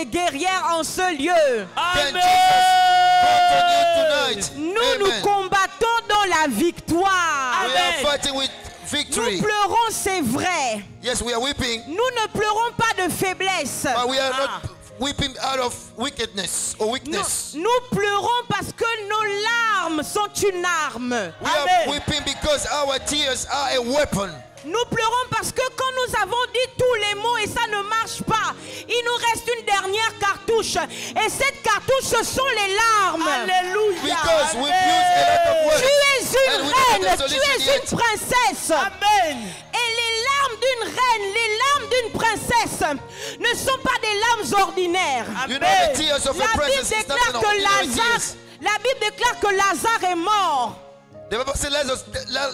des guerrières en ce lieu. Amen. Nous combattons dans la victoire. We are fighting with victory. Nous pleurons, c'est vrai. Yes, we are weeping. Nous ne pleurons pas de faiblesse. But we are not weeping out of wickedness or weakness. Nous pleurons parce que nos larmes sont une arme. We are weeping because our tears are a weapon. Nous pleurons parce que quand nous avons dit tous les mots et ça ne marche pas, il nous reste une dernière cartouche. Et cette cartouche, ce sont les larmes. Alléluia. Because we've used a lot of words. Tu es une and we reine, don't have tu the solution es yet. une princesse. Amen. Et les larmes d'une reine, les larmes d'une princesse ne sont pas des larmes ordinaires. You know the tears of a La Bible princess is not déclare an que ordinary Lazare, tears. la Bible déclare que Lazare est mort. The Bible says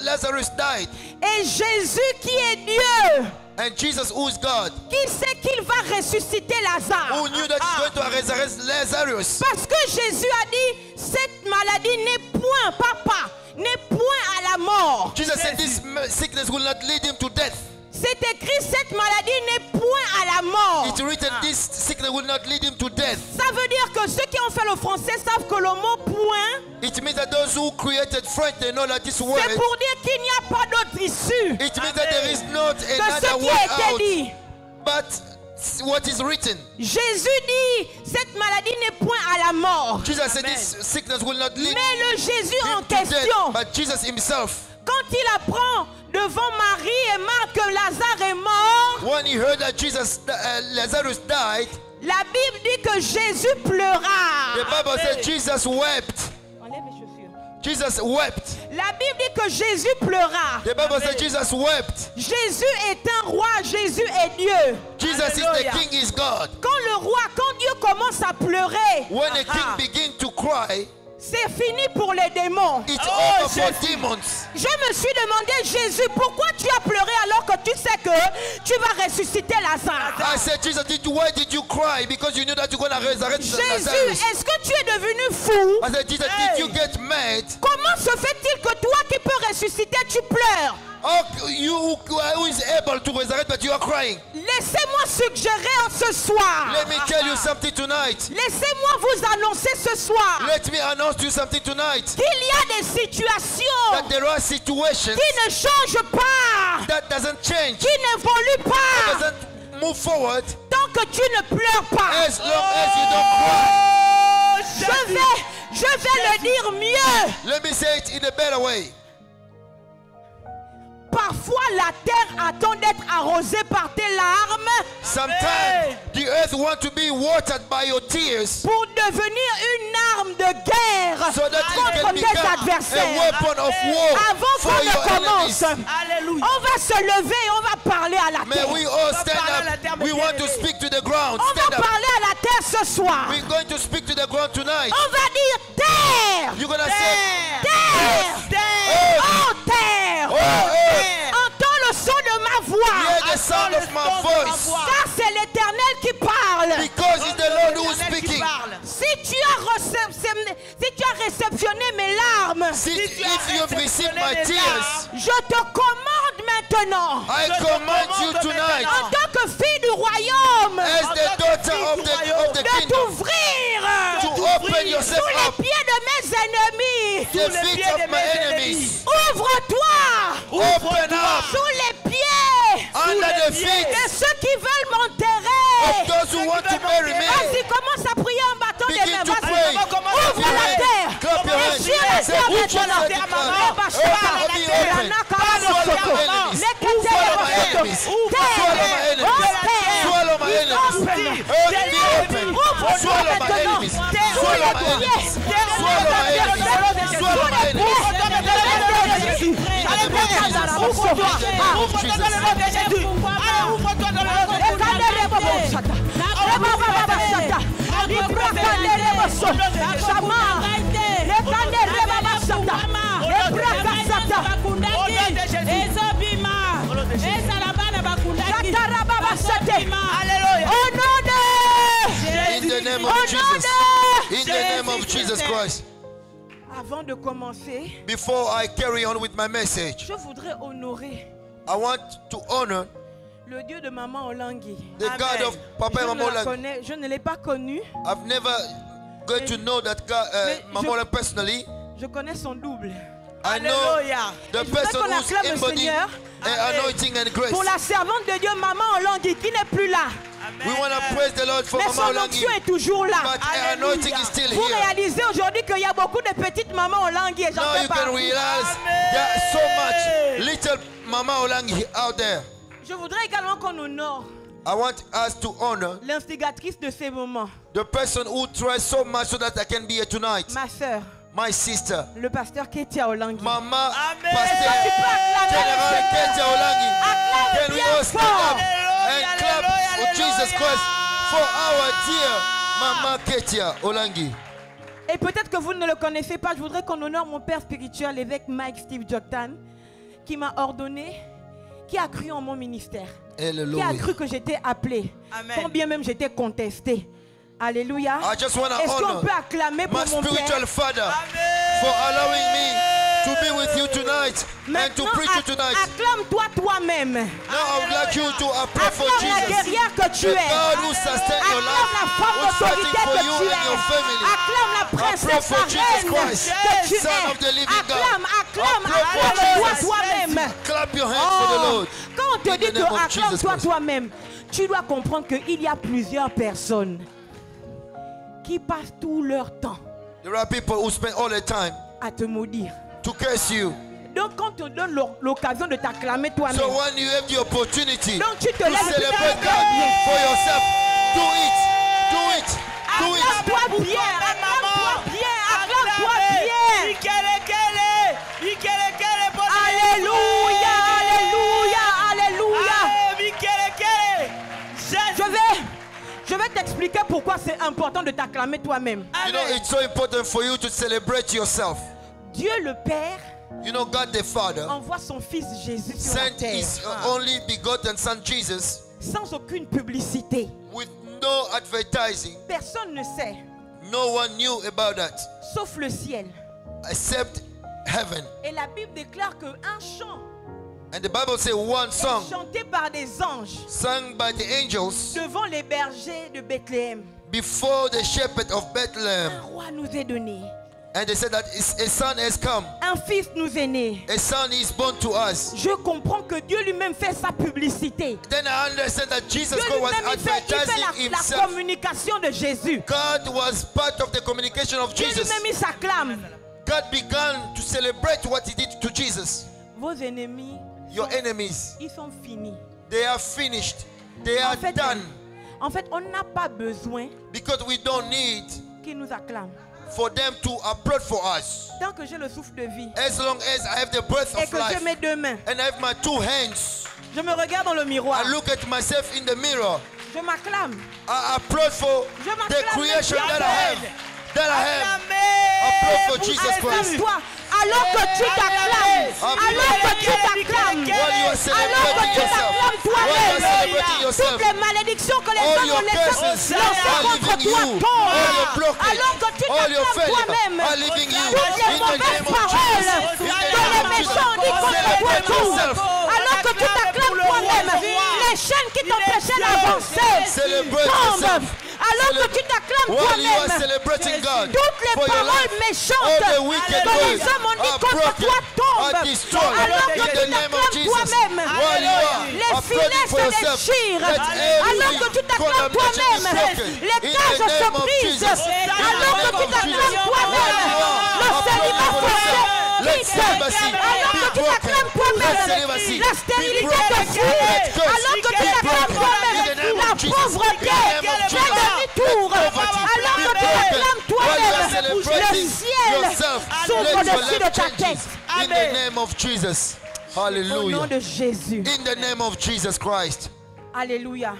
Lazarus died. Et Jésus qui est Dieu, And Jesus, who is God, qui sait qu'il va ressusciter Lazare. who knew that he's going to resurrect Lazarus. Parce que Jésus a dit, cette maladie n'est point, papa, n'est point à la mort. Jesus said this sickness will not lead him to death. C'est écrit, cette maladie n'est point à la mort. It's written this sickness will not lead him to death. Ça veut dire que ceux qui ont fait le français savent que le mot point, It means that those who created French, they know that this word, c'est pour dire qu'il n'y a pas d'autre issue it means that there is not que ce another qui word a été out, dit. but what is written. Jésus dit, cette maladie n'est point à la mort. Jesus said this sickness will not lead Mais le Jésus en him to death, question, but Jesus himself, quand il apprend devant Marie et Marthe que Lazare est mort, when he heard that Lazarus died, la Bible dit que Jésus pleura. the Bible said Jesus wept. Enlève mes chaussures. Jesus wept. La Bible dit que Jésus pleura. The Bible said Jesus wept. Jésus est un roi, Jésus est Dieu. Jesus is the King, is God. Quand le roi, quand Dieu commence à pleurer, When a king begins to cry, c'est fini pour les démons. it's over for demons. Je me suis demandé, Jésus, pourquoi tu as pleuré alors que tu sais que tu vas ressusciter Lazare? I said, Jesus, why did you cry? Because you knew that you're going to resurrect Jésus, Lazarus. est-ce que tu es devenu fou? I said, Jesus, did you get mad? Comment se fait-il que toi qui peux ressusciter, tu pleures? Oh, you who is able to resurrect, but you are crying. Laissez-moi suggérer en ce soir. Let me tell you something tonight. Laissez-moi vous annoncer ce soir Let me announce to you something tonight. qu'il y a des situations That there are situations qui ne changent pas, that doesn't change, qui n'évoluent pas, doesn't move forward tant que tu ne pleures pas. as long as you don't cry. Je vais le dire mieux. Let me say it in a better way. Parfois la terre attend d'être arrosée par tes larmes Sometimes the earth wants to be watered by your tears pour devenir une arme de guerre so that it contre can tes become a adversaires. weapon of war Avant for qu'on your ne commence, enemies. Alléluia. on va se lever et on va parler à la May terre. we all stand up. We want to speak to the ground. On va Stand up. parler à la terre ce soir. We're going to speak to the ground tonight. On va dire terre, You're going to say, terre, Earth, oh terre. oh, earth, Entends le son de ma voix. hear the sound of my voice. Car c'est l'Éternel qui parle. Because it's the Lord who is speaking. Si tu as réceptionné mes larmes, See, if you've received my tears, je te commande maintenant, I command you tonight, en tant que fille du royaume, as the daughter of the de kingdom, t'ouvrir to open yourself sous les up pieds de mes ennemis. the feet of my enemies. Ouvre-toi Open up sous les pieds under the feet de ceux qui veulent m'enterrer. of those who want to bury me. Vas-y, commence à prier en battant des Begin mains. to Vas-y, pray. ouvre la terre. Clap your hands. Sur la Say, terre which one maintenant. is the Ouvre Open, la open, terre. Swallow my enemies. Swallow my enemies. Swallow my enemies. Swallow my enemies. Earth be open. Swallow my enemies. Swallow my enemies. Swallow my enemies. Swallow my enemies. In the name of Jesus. In the name of Jesus Christ. Avant de commencer, Before I carry on with my message, je voudrais honorer I want to honor Le Dieu de Maman Olangui. The God of Papa and Mama Olangui. Je ne l'ai pas connu. I've never got to know that God, Mama Olangui personally. Je connais son double. I know the person who's embodied anointing and grace. Pour la servante de Dieu, Maman Olangui, qui n'est plus là. We want to praise the Lord for Mais Mama son Olangui. onction est toujours là. But her anointing is still Vous here. réalisez aujourd'hui qu'il y a beaucoup de petites mamans Olangui et j'en Now fais you can partie. realize there are so much little Mama Olangui out there. Je voudrais également qu'on honore I want us to honor l'instigatrice de ces moments, the person who tries so much so that I can be here tonight. ma soeur, My sister, le pasteur Ketia Olangui. Mama Tu Pasteur peux acclamer General le Seigneur. Ketia Olangui. Acclame Can we bien all stand fort. up and clap for Jesus Christ for our dear Mama Ketia Olangui? Et peut-être que vous ne le connaissez pas, je voudrais qu'on honore mon père spirituel, l'évêque Mike Steve Joktan, qui m'a ordonné, qui a cru en mon ministère, qui a cru que j'étais appelé, quand bien même j'étais contesté. Alléluia. Est-ce qu'on peut acclamer pour my mon spiritual père? father for allowing me to be with you tonight and to preach you tonight. Acclame-toi toi-même. Now I would like you to pray for Acclame la Jesus, guerrière que tu the es. God who sustains your life, Acclame la femme who's fighting d'autorité for que you tu and your es. family. Acclame la I pray princesse, for la Jesus reine Christ, que tu Son es. of the living God. Acclame I pray for acclame-toi Jesus. toi-même. Clap your hands for the Lord. Quand on te In dit the name of que Jesus acclame-toi Christ. toi-même, tu dois comprendre qu'il y a plusieurs personnes qui passent tout leur temps There are people who spend all their time à te maudire. to curse you. Donc quand on te donne l'occasion de t'acclamer toi-même, So when you have the opportunity donc tu te to lèves celebrate God for yourself, do it, do it, do it. acclame-toi bien, acclame-toi bien, acclame-toi bien. Alléluia, alléluia, alléluia. Je vais t'expliquer pourquoi c'est important de t'acclamer toi-même. You know, it's so important for you to celebrate yourself. Dieu le Père You know, God the Father envoie son fils Jésus sur la sent terre his only begotten Son Jesus sans aucune publicité. with no advertising. Personne ne sait, No one knew about that sauf le ciel. except heaven. Et la Bible déclare qu'un chant And the Bible says one song chanté par des anges sung by the angels devant les bergers de Bethléem. before the shepherd of Un Bethlehem. roi nous est donné, And they said that a son has come. un fils nous est né. A son is born to us. Je comprends que Dieu lui-même fait sa publicité. Then I understand that Jesus Dieu Christ was lui-même il fait advertising la himself. communication de Jésus. God was part of the communication of Dieu Jesus. lui-même il s'acclame. God began to celebrate what he did to Jesus. Vos ennemis, Your enemies, ils sont finis. they are finished. They are done. En fait, on n'a pas besoin Because we don't need qu'ils nous acclament. for them to applaud for us. Tant que j'ai le souffle de vie As long as I have the breath et of que j'ai life mes deux mains, and I have my two hands, je me regarde dans le miroir, I look at myself in the mirror. je m'acclame. I applaud for Je the m'acclame creation même that I Amen. have. That I have. Applaud for Jesus Christ. Acclame-toi. Alors que tu t'acclames, alors que tu t'acclames, While you are alors que celebrating tu yourself, t'acclames while you are celebrating toi-même, yourself, toutes les malédictions que les all hommes your ont laissées curses lancer are contre leaving toi you. tombent. All your blockage, Alors que tu all your t'acclames failure toi-même, are leaving you. toutes les In the mauvaises name of paroles Jesus. que In the les name of méchants ont dit Jesus. contre toi Celebrate tombent. yourself. Alors que tu t'acclames toi-même, les chaînes qui t'empêchaient d'avancer Celebrate tombent. yourself. Alors que tu t'acclames While you are toi-même, celebrating God toutes les for your paroles life, méchantes all the wicked que les words hommes ont dit are contre broken, toi are tombent. destroyed. Alors que In the tu name of t'acclames Jesus. toi-même, While you are les applauding filets for se yourself, déchirent. let Alors que tu every t'acclames toi-même, condemnation be broken. les In cages the se name of brisent. Jesus. Alors que tu t'acclames toi-même, le célibat forcé quitte. Alors que tu t'acclames toi-même, la stérilité te fuit. Alors que tu t'acclames toi-même, la pauvreté fait demi-tour. Alors que tu t'acclames toi-même, le ciel s'ouvre au-dessus de ta tête. In the name of Jesus. Au nom Hallelujah. de Jésus. In the name of Jesus Christ. Alléluia.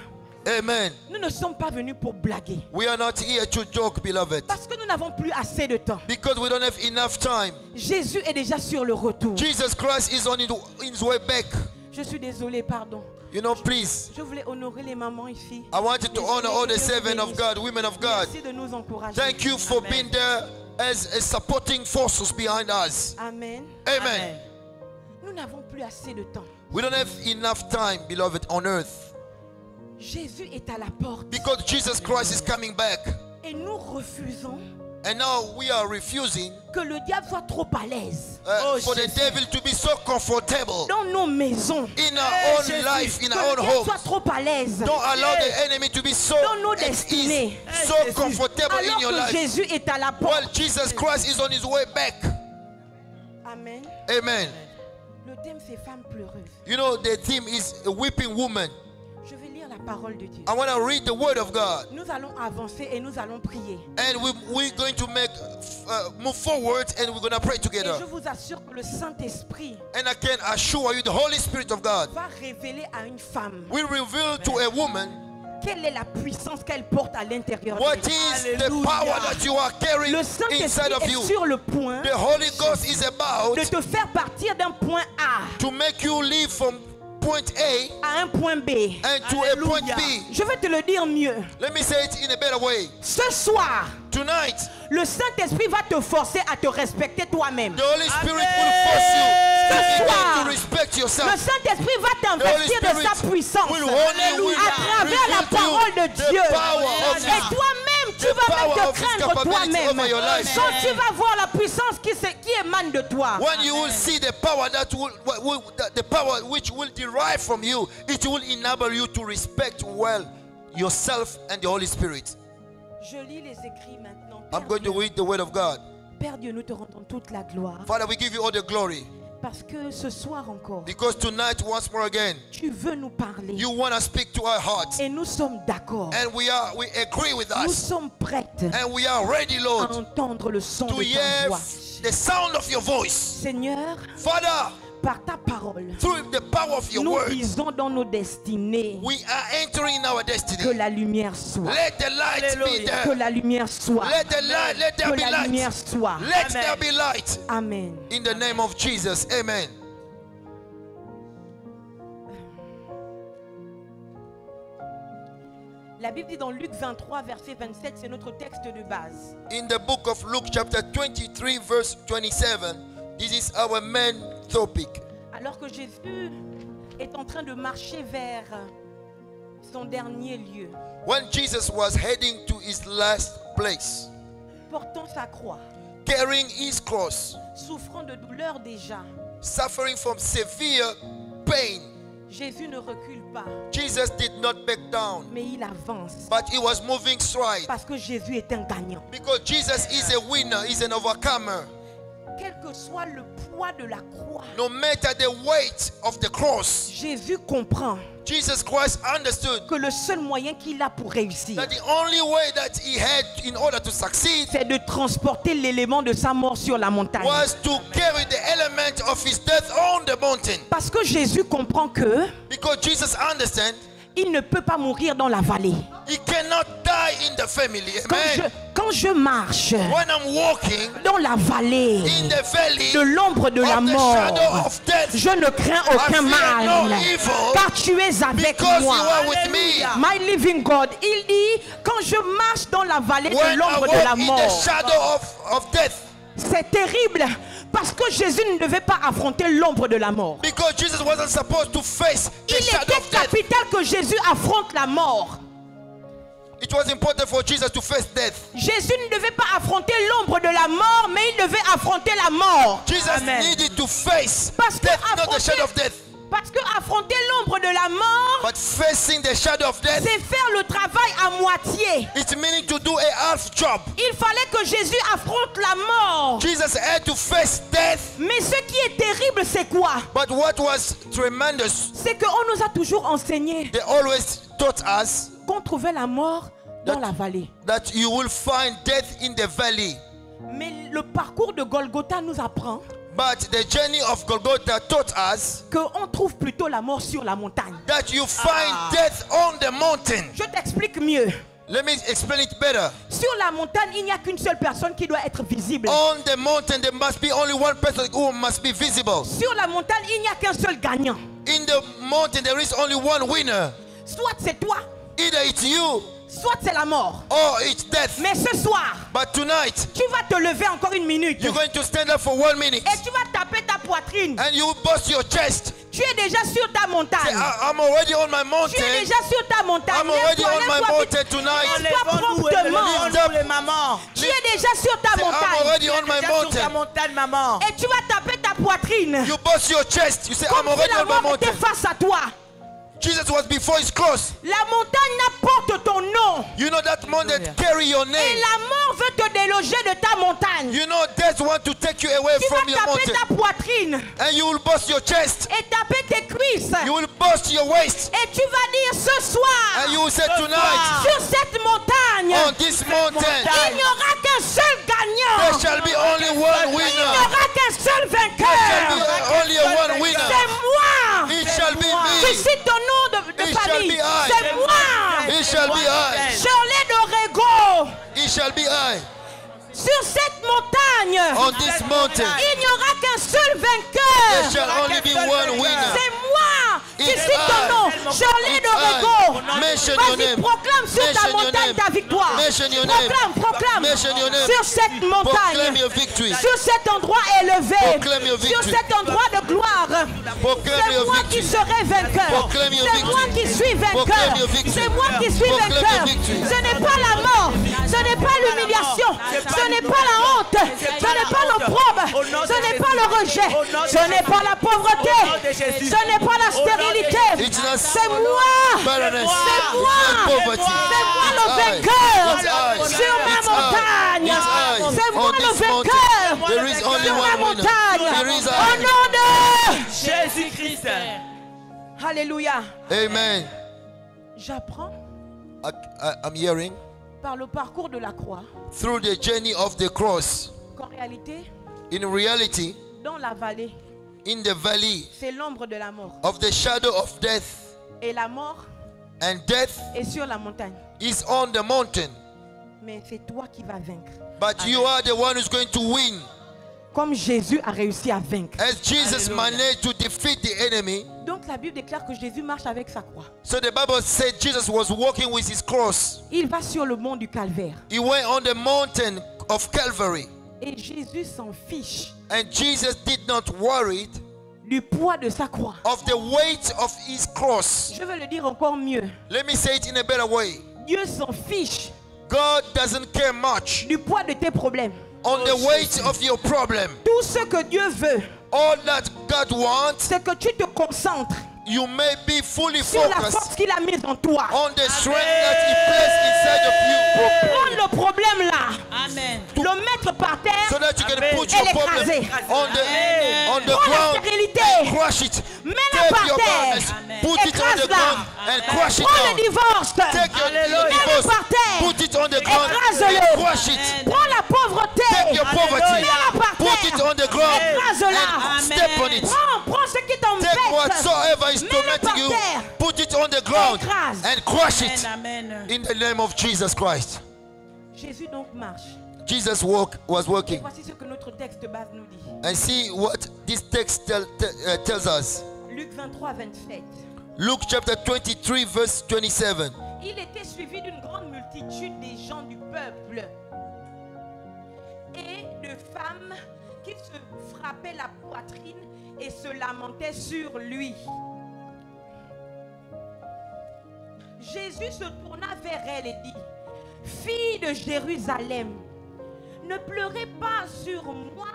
Amen. Nous ne sommes pas venus pour blaguer. We are not here to joke, beloved. Parce que nous n'avons plus assez de temps. Because we don't have enough time. Jésus est déjà sur le retour. Jesus Christ is on his way back. Je suis désolée, pardon. You know, please. Je voulais honorer les mamans ici. I wanted to honor all the servants of God, women of God. Merci de nous encourager. Thank you for being there as supporting forces behind us. Amen. Amen. Nous n'avons plus assez de temps. We don't have enough time, beloved, on earth. Jésus est à la porte. Because Jesus Christ is coming back. Et nous refusons And now we are refusing que le diable soit trop à l'aise for the devil to be so comfortable dans nos maisons. in our own life, in Que our le own diable homes. soit trop à l'aise Don't allow the enemy to be so dans nos at ease, destinées. so comfortable in Alors your que life. Jésus est à la porte. While Jesus Christ is on his way back. Amen. Amen. Le thème c'est femme pleureuse. You know, the theme is a weeping woman. Je vais lire la parole de Dieu. I want to read the word of God. Nous allons avancer et nous allons prier. And we're going to move forward and we're going to pray Et together. je vous assure que le Saint-Esprit And I can assure you the Holy Spirit of God va révéler à une femme will reveal to a woman quelle est la puissance qu'elle porte à l'intérieur what d'elle. is the power that you are carrying Le inside Saint-Esprit of est you. sur le point The Holy Ghost is about de te faire partir d'un point A to make you leave from point A à un point B. and to a point B. Je vais te le dire mieux. Let me say it in a better way. Ce soir, Tonight, le Saint-Esprit va te forcer à te respecter toi-même. the Holy Spirit will force you Ce soir, to respect le yourself. Saint-Esprit va t'investir de sa puissance will honor you, à travers la parole de the Dieu. power of Et toi-même, tu vas power même of te His craindre capability toi-même. over your life. Quand tu vas voir la puissance qui émane de toi. When you will see the power the power which will derive from you, it will enable you to respect well yourself and the Holy Spirit. Je lis les écrits maintenant. I'm going to read the word of God. Père Dieu, nous te rendons toute la gloire. Father, we give you all the glory Parce que ce soir encore, because tonight, once more again, tu veux nous parler. you want to speak to our hearts, Et nous sommes d'accord. and we agree with Nous us, sommes prêtes and we are ready, à Lord, entendre le son to de ta hear voix. the sound of your voice. Seigneur, Father, par ta parole, through the power of your nous word, disons dans nos destinées we are entering our que destiny. la lumière soit. Let the light be Que there. la lumière soit. Let there Que be la lumière light. soit. Let there be light. Amen. In the name of Jesus, amen. La Bible dit dans Luc 23, verset 27, c'est notre texte de base. In the book of Luke chapter 23 verse 27, this is our main topic. Alors que Jésus est en train de marcher vers son dernier lieu, When Jesus was heading to his last place, portant sa croix, carrying his cross, souffrant de douleur déjà, suffering from severe pain, Jésus ne recule pas, Jesus did not back down, mais il avance. but he was moving stride. Parce que Jésus est un gagnant. Because Jesus is a winner, he's an overcomer. Quel que soit le poids de la croix, No matter the weight of the cross, Jésus comprend Jesus Christ understood que le seul moyen qu'il a pour réussir, that the only way that he had in order to succeed c'est de transporter l'élément de sa mort sur la montagne. was to carry the element of his death on the mountain. Parce que Jésus comprend que Because Jesus understands il ne peut pas mourir dans la vallée. he cannot die in the family. Amen. Quand je marche When I'm walking dans la vallée in the valley de l'ombre de la of the mort, shadow of death, je ne crains aucun I fear mal, no evil, car tu es avec because moi. you are with me. My living God, il dit, quand je marche dans la vallée de When I l'ombre de la walk in the mort, shadow of death, c'est terrible, parce que Jésus ne devait pas affronter l'ombre de la mort. because Jesus wasn't supposed to face the Il shadow était of death. capital que Jésus affronte la mort. It was important for Jesus to face death. Jésus ne devait pas affronter l'ombre de la mort, mais il devait affronter la mort. Jesus needed to face Parce que death, not the shadow of death. Parce que affronter l'ombre de la mort, But facing the shadow of death, c'est faire le travail à moitié. it's meaning to do a half job. Il fallait que Jésus affronte la mort. Jesus had to face death. Mais ce qui est terrible, c'est quoi? But what was tremendous, C'est qu'on nous a toujours enseigné they always taught us qu'on trouvait la mort dans la vallée. that you will find death in the valley. Mais le parcours de Golgotha nous apprend But the journey of Golgotha taught us qu'on trouve plutôt la mort sur la montagne. that you find death on the mountain. Je t'explique mieux. Let me explain it better. Sur la montagne, il n'y a qu'une seule personne qui doit être visible. On the mountain, there must be only one person who must be visible. Sur la montagne, il n'y a qu'un seul gagnant. In the mountain, there is only one winner. Soit c'est toi, Either it's you soit c'est la mort. or it's death. Mais ce soir, But tonight, tu vas te lever encore une minute. you're going to stand up for 1 minute Et tu vas taper ta poitrine. and you bust your chest. Tu es déjà sur ta montagne. Say, I'm already on my Tu es mountain. déjà sur ta montagne. I'm already on my mountain tonight. Tu es déjà sur ta Say, I'm montagne. already on my mountain. Et tu vas taper ta poitrine. You bust your chest. You say, I'm Comme si already la on my mort était mountain. face à toi. Jesus was before his cross. La montagne porte ton nom. You know that mountain carry your Et name. la mort veut te déloger de ta montagne. You know death want to take you away Tu vas from your taper mountain. ta poitrine And you will bust your chest. et taper tes cuisses. You will bust your waist. Et tu vas dire ce soir, And you will say tonight, sur cette montagne, on this mountain, il n'y aura qu'un seul gagnant. there shall be only one Il n'y winner. aura qu'un seul There shall be vainqueur. only one winner. C'est moi. It shall be Tu me. cites ton nom de It shall famille. be I. C'est moi. It shall be I. Shirley d'Orego. It shall be I. Sur cette montagne, On this mountain, il n'y aura qu'un seul there vainqueur. shall only be one winner. C'est moi. Tu It's cites ton I. nom. Shirley It's d'Orego. I. Mention your Vas-y, name. proclame sur ta Mention your montagne name. ta victoire. Mention your name. Proclame. Mention your name. Sur cette Proclaim montagne. your victory. Sur cet endroit élevé. Proclaim your Sur victory. cet endroit de gloire. Proclaim C'est your moi qui victory. serai vainqueur. Proclaim your C'est moi victory. qui suis vainqueur. Proclaim your victory. C'est moi qui suis Proclaim your vainqueur. victory. Ce n'est pas la mort. Ce n'est pas l'humiliation. Ce n'est pas la honte. Ce n'est pas l'opprobre. Ce n'est pas le rejet. Ce n'est pas la pauvreté. Ce n'est pas la stérilité. It's not C'est moi. barrenness. C'est moi. It's not poverty. C'est moi le It's I. vainqueur. It's I. Sur ma It's I. montagne. It's I. C'est moi On le this mountain, vainqueur. there is only Sur ma one winner. montagne. There is Au I. nom de Jésus-Christ. Alléluia. Amen. J'apprends I'm hearing par le parcours de la croix through the journey of the cross. qu'en réalité, In reality, dans la vallée, in the valley c'est l'ombre de la mort. of the shadow of death, Et la mort and death est sur la montagne. is on the mountain. Mais c'est toi qui vas vaincre. But you are the one who's going to win. Comme Jésus a réussi à vaincre. As Jesus managed to defeat the enemy, Donc la Bible déclare que Jésus marche avec sa croix. so the Bible said Jesus was walking with his cross. Il va sur le mont du Calvaire. He went on the mountain of Calvary. Et Jésus s'en fiche And Jesus did not worry du poids de sa croix. of the weight of his cross. Je vais le dire encore mieux. Let me say it in a better way. Dieu s'en fiche God doesn't care much du poids de tes problèmes. on the weight of your problem. Tout ce que Dieu veut, All that God wants, c'est que tu te concentres you may be fully sur la focused force qu'il a mise en toi. on the strength that he placed inside of you, Prendre le problème là, Amen. le mettre par terre, so that you can put et your problem l'écraser. on the Prends la ground, stérilité, crush it. mets-la Take par your terre, barrenness, put it on the écrase-la. ground and crush it Prends le down. divorce, Take your mets-le divorce, par terre, put it on the ground écrase-le. and crush it. Prends la pauvreté, Take your poverty, mets-la par put it terre, on the ground écrase-la. and step on it. Prends ce qui Take t'embête, whatsoever is mets-le par tormenting you, terre, put it on the ground écrase. and crush it Amen. in the name of Jesus Christ. Jésus donc marche. Jesus was Et working. voici ce que notre texte base nous dit. And see what this text tells us. Luc 23, 27. Luke chapter 23 verse 27. Il était suivi d'une grande multitude des gens du peuple et de femmes qui se frappaient la poitrine et se lamentaient sur lui. Jésus se tourna vers elle et dit: Fille de Jérusalem, ne pleurez pas sur moi,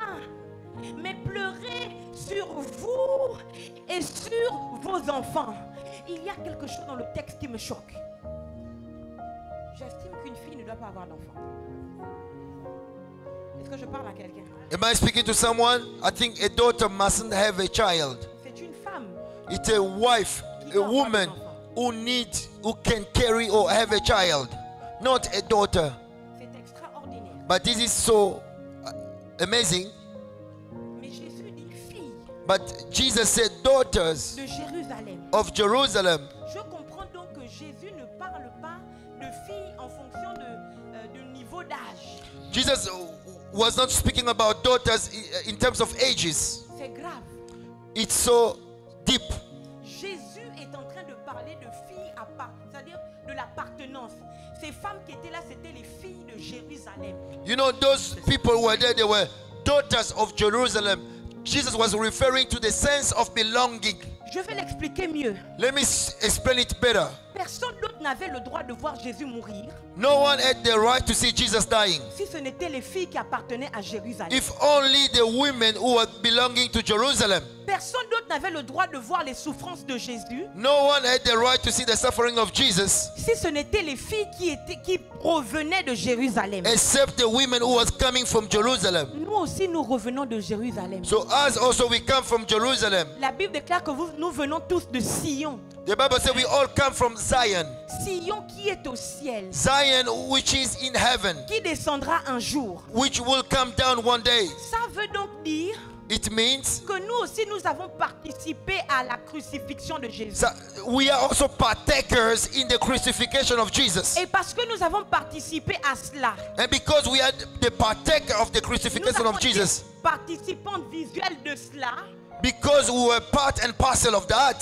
mais pleurez sur vous et sur vos enfants. Il y a quelque chose dans le texte qui me choque. J'estime qu'une fille ne doit pas avoir d'enfant. Est-ce que je parle à quelqu'un? Am I speaking to someone? I think a daughter mustn't have a child. C'est une femme It's a wife, a woman who can carry or have a child, not a daughter. C'est extraordinaire. But this is so amazing. Mais Jésus dit fille But Jesus said, daughters de Jérusalem. of Jerusalem. Je comprends donc que Jésus ne parle pas de filles en fonction de niveau d'âge. Jesus was not speaking about daughters in terms of ages. C'est grave. It's so deep. Jésus est en train de parler de filles à part, c'est-à-dire de l'appartenance. Ces femmes qui étaient là, c'était les filles de Jérusalem. You know, those people who were there, they were daughters of Jerusalem. Jesus was referring to the sense of belonging. Je vais l'expliquer mieux. Let me explain it better. Personne d'autre n'avait le droit de voir Jésus mourir No one had the right to see Jesus dying. si ce n'étaient les filles qui appartenaient à Jérusalem. If only the women who were belonging to Jerusalem. Personne d'autre n'avait le droit de voir les souffrances de Jésus No one had the right to see the suffering of Jesus si ce n'étaient les filles qui provenaient de Jérusalem. except the women who was coming from Jerusalem. Nous aussi, nous revenons de Jérusalem. So us also we come from Jerusalem. La Bible déclare que nous venons tous de Sion. The Bible says we all come from Zion. Sion qui est au ciel, Zion which is in heaven, qui descendra un jour. which will come down one day. Ça veut donc dire It means que nous aussi, nous avons participé à la crucifixion de Jésus. so we are also partakers in the crucifixion of Jesus. Et parce que nous avons participé à cela, And because we are the partaker of the nous crucifixion avons of été Jesus, participants visuels de cela, because we were part and parcel of that,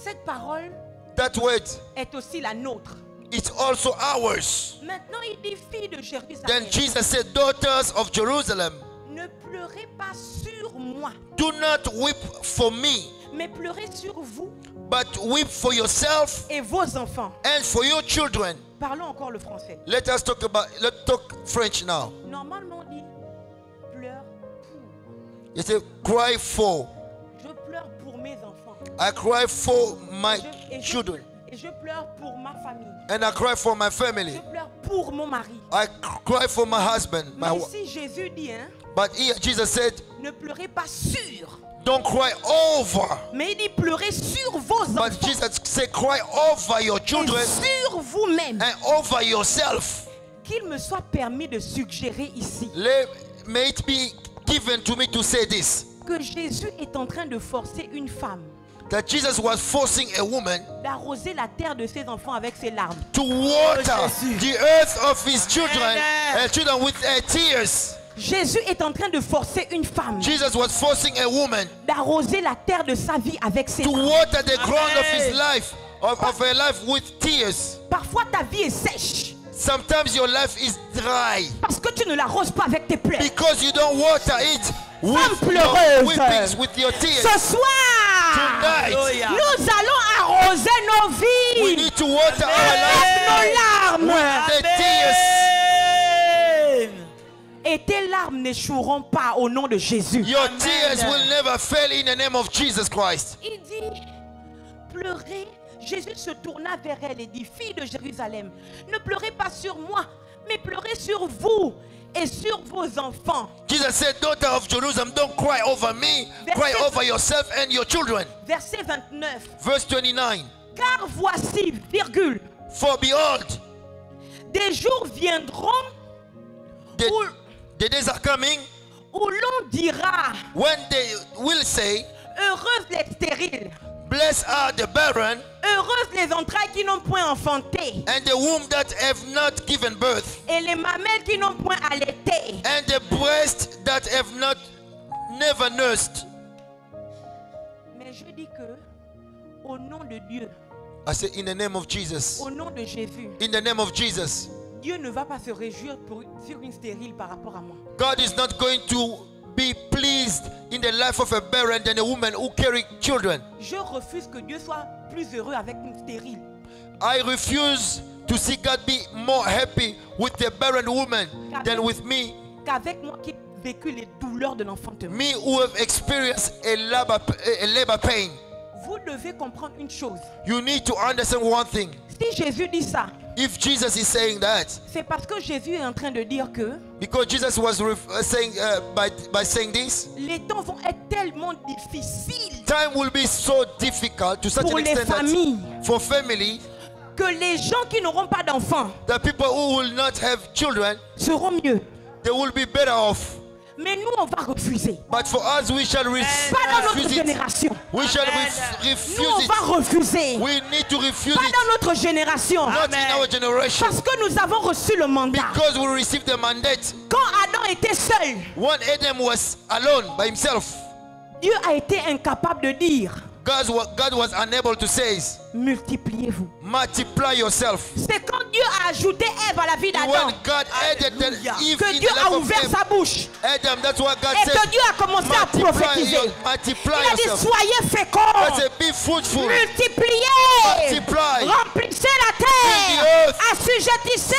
cette parole that word, est aussi la nôtre. it's also ours. Maintenant, il dit filles de Jérusalem, Then Jesus said, daughters of Jerusalem, ne pleurez pas sur moi, do not weep for me, mais pleurez sur vous but weep for yourself et vos enfants. and for your children. Parlons encore le français. Let's talk French now. Normalement, on dit pleure pour. You say, cry for. Je pleure pour mes enfants. I cry for my Et children. et je pleure pour ma famille. And I cry for my Je family. pleure pour mon mari. I cry for my husband. Mais ici, Jésus dit, hein, But here Jesus said, ne pleurez pas sur, don't cry over. mais il dit pleurez sur vos But enfants Jesus said, cry over your children et sur vous-même. and over yourself. Qu'il me soit permis de suggérer ici May it be given to me to say this, que Jésus est en train de forcer une femme that Jesus was forcing a woman d'arroser la terre de ses enfants avec ses larmes. to water Jésus. the earth of his children Amen. and children with tears. Jésus est en train de forcer une femme Jesus was forcing a woman d'arroser la terre de sa vie avec ses to larmes. water the ground of his Amen. life, of her life with tears. Parfois ta vie est sèche Sometimes your life is dry parce que tu ne l'arroses pas avec tes pleurs. because you don't water it with Femme your pleureuse. weepings, with your tears. Ce soir, Tonight, Alléluia. nous allons arroser nos we vies need to water our life avec nos larmes. with the tears. Amen. Et tes larmes n'échoueront pas au nom de Jésus. Your Amen. tears will never fail in the name of Jesus Christ. Il dit, pleurez. Jésus se tourna vers elle et dit, fille de Jérusalem, ne pleurez pas sur moi, mais pleurez sur vous et sur vos enfants. Jesus said, daughter of Jerusalem, don't cry over me, cry over yourself and your children. Verset 29. Verse 29. Car voici, virgule, For behold, des jours viendront the days are coming où l'on dira, when they will say, heureuses les stériles, blessed are the barren heureuses les entrailles qui n'ont point enfanté, and the womb that have not given birth, et les mamelles qui n'ont point allaité. and the breast that have not never nursed. Mais je dis que, au nom de Dieu, I say, in the name of Jesus, au nom de Jésus, in the name of Jesus, Dieu ne va pas se réjouir sur une stérile par rapport à moi. God is not going to be pleased in the life of a barren than a woman who carry children. Je refuse que Dieu soit plus heureux avec une stérile. I refuse to see God be more happy with the barren woman than with me, Qu'avec moi qui ai vécu les douleurs de l'enfantement. me who have experienced a labor pain. Vous devez comprendre une chose. You need to understand one thing. Si Jésus dit ça, If Jesus is saying that, c'est parce que Jésus est en train de dire que because Jesus was saying by saying this, les temps vont être tellement difficiles time will be so difficult to such pour an les extent familles that for family, que les gens qui n'auront pas d'enfants the people who will not have children, seront mieux. they will be better off. Mais nous, on va refuser. But for us, we shall Pas dans notre refuse it. génération. We shall Nous, refuse on it. va refuser. We need to refuse Pas it. dans notre génération. Not in our generation. Parce que nous avons reçu le mandat. Because we received the mandate. Quand Adam était seul, When Adam was alone by himself, Dieu a été incapable de dire God was unable to say is, multipliez-vous. multiply yourself. C'est quand Dieu a ajouté Ève à la vie d'Adam When God added Eve que in Dieu the a life of ouvert sa bouche Adam, that's what God et said. que Dieu a commencé à prophétiser. Multiply Il a dit yourself. soyez God féconds, said, be fruitful. multipliez, Multiply. remplissez la Fill the terre, earth. assujettissez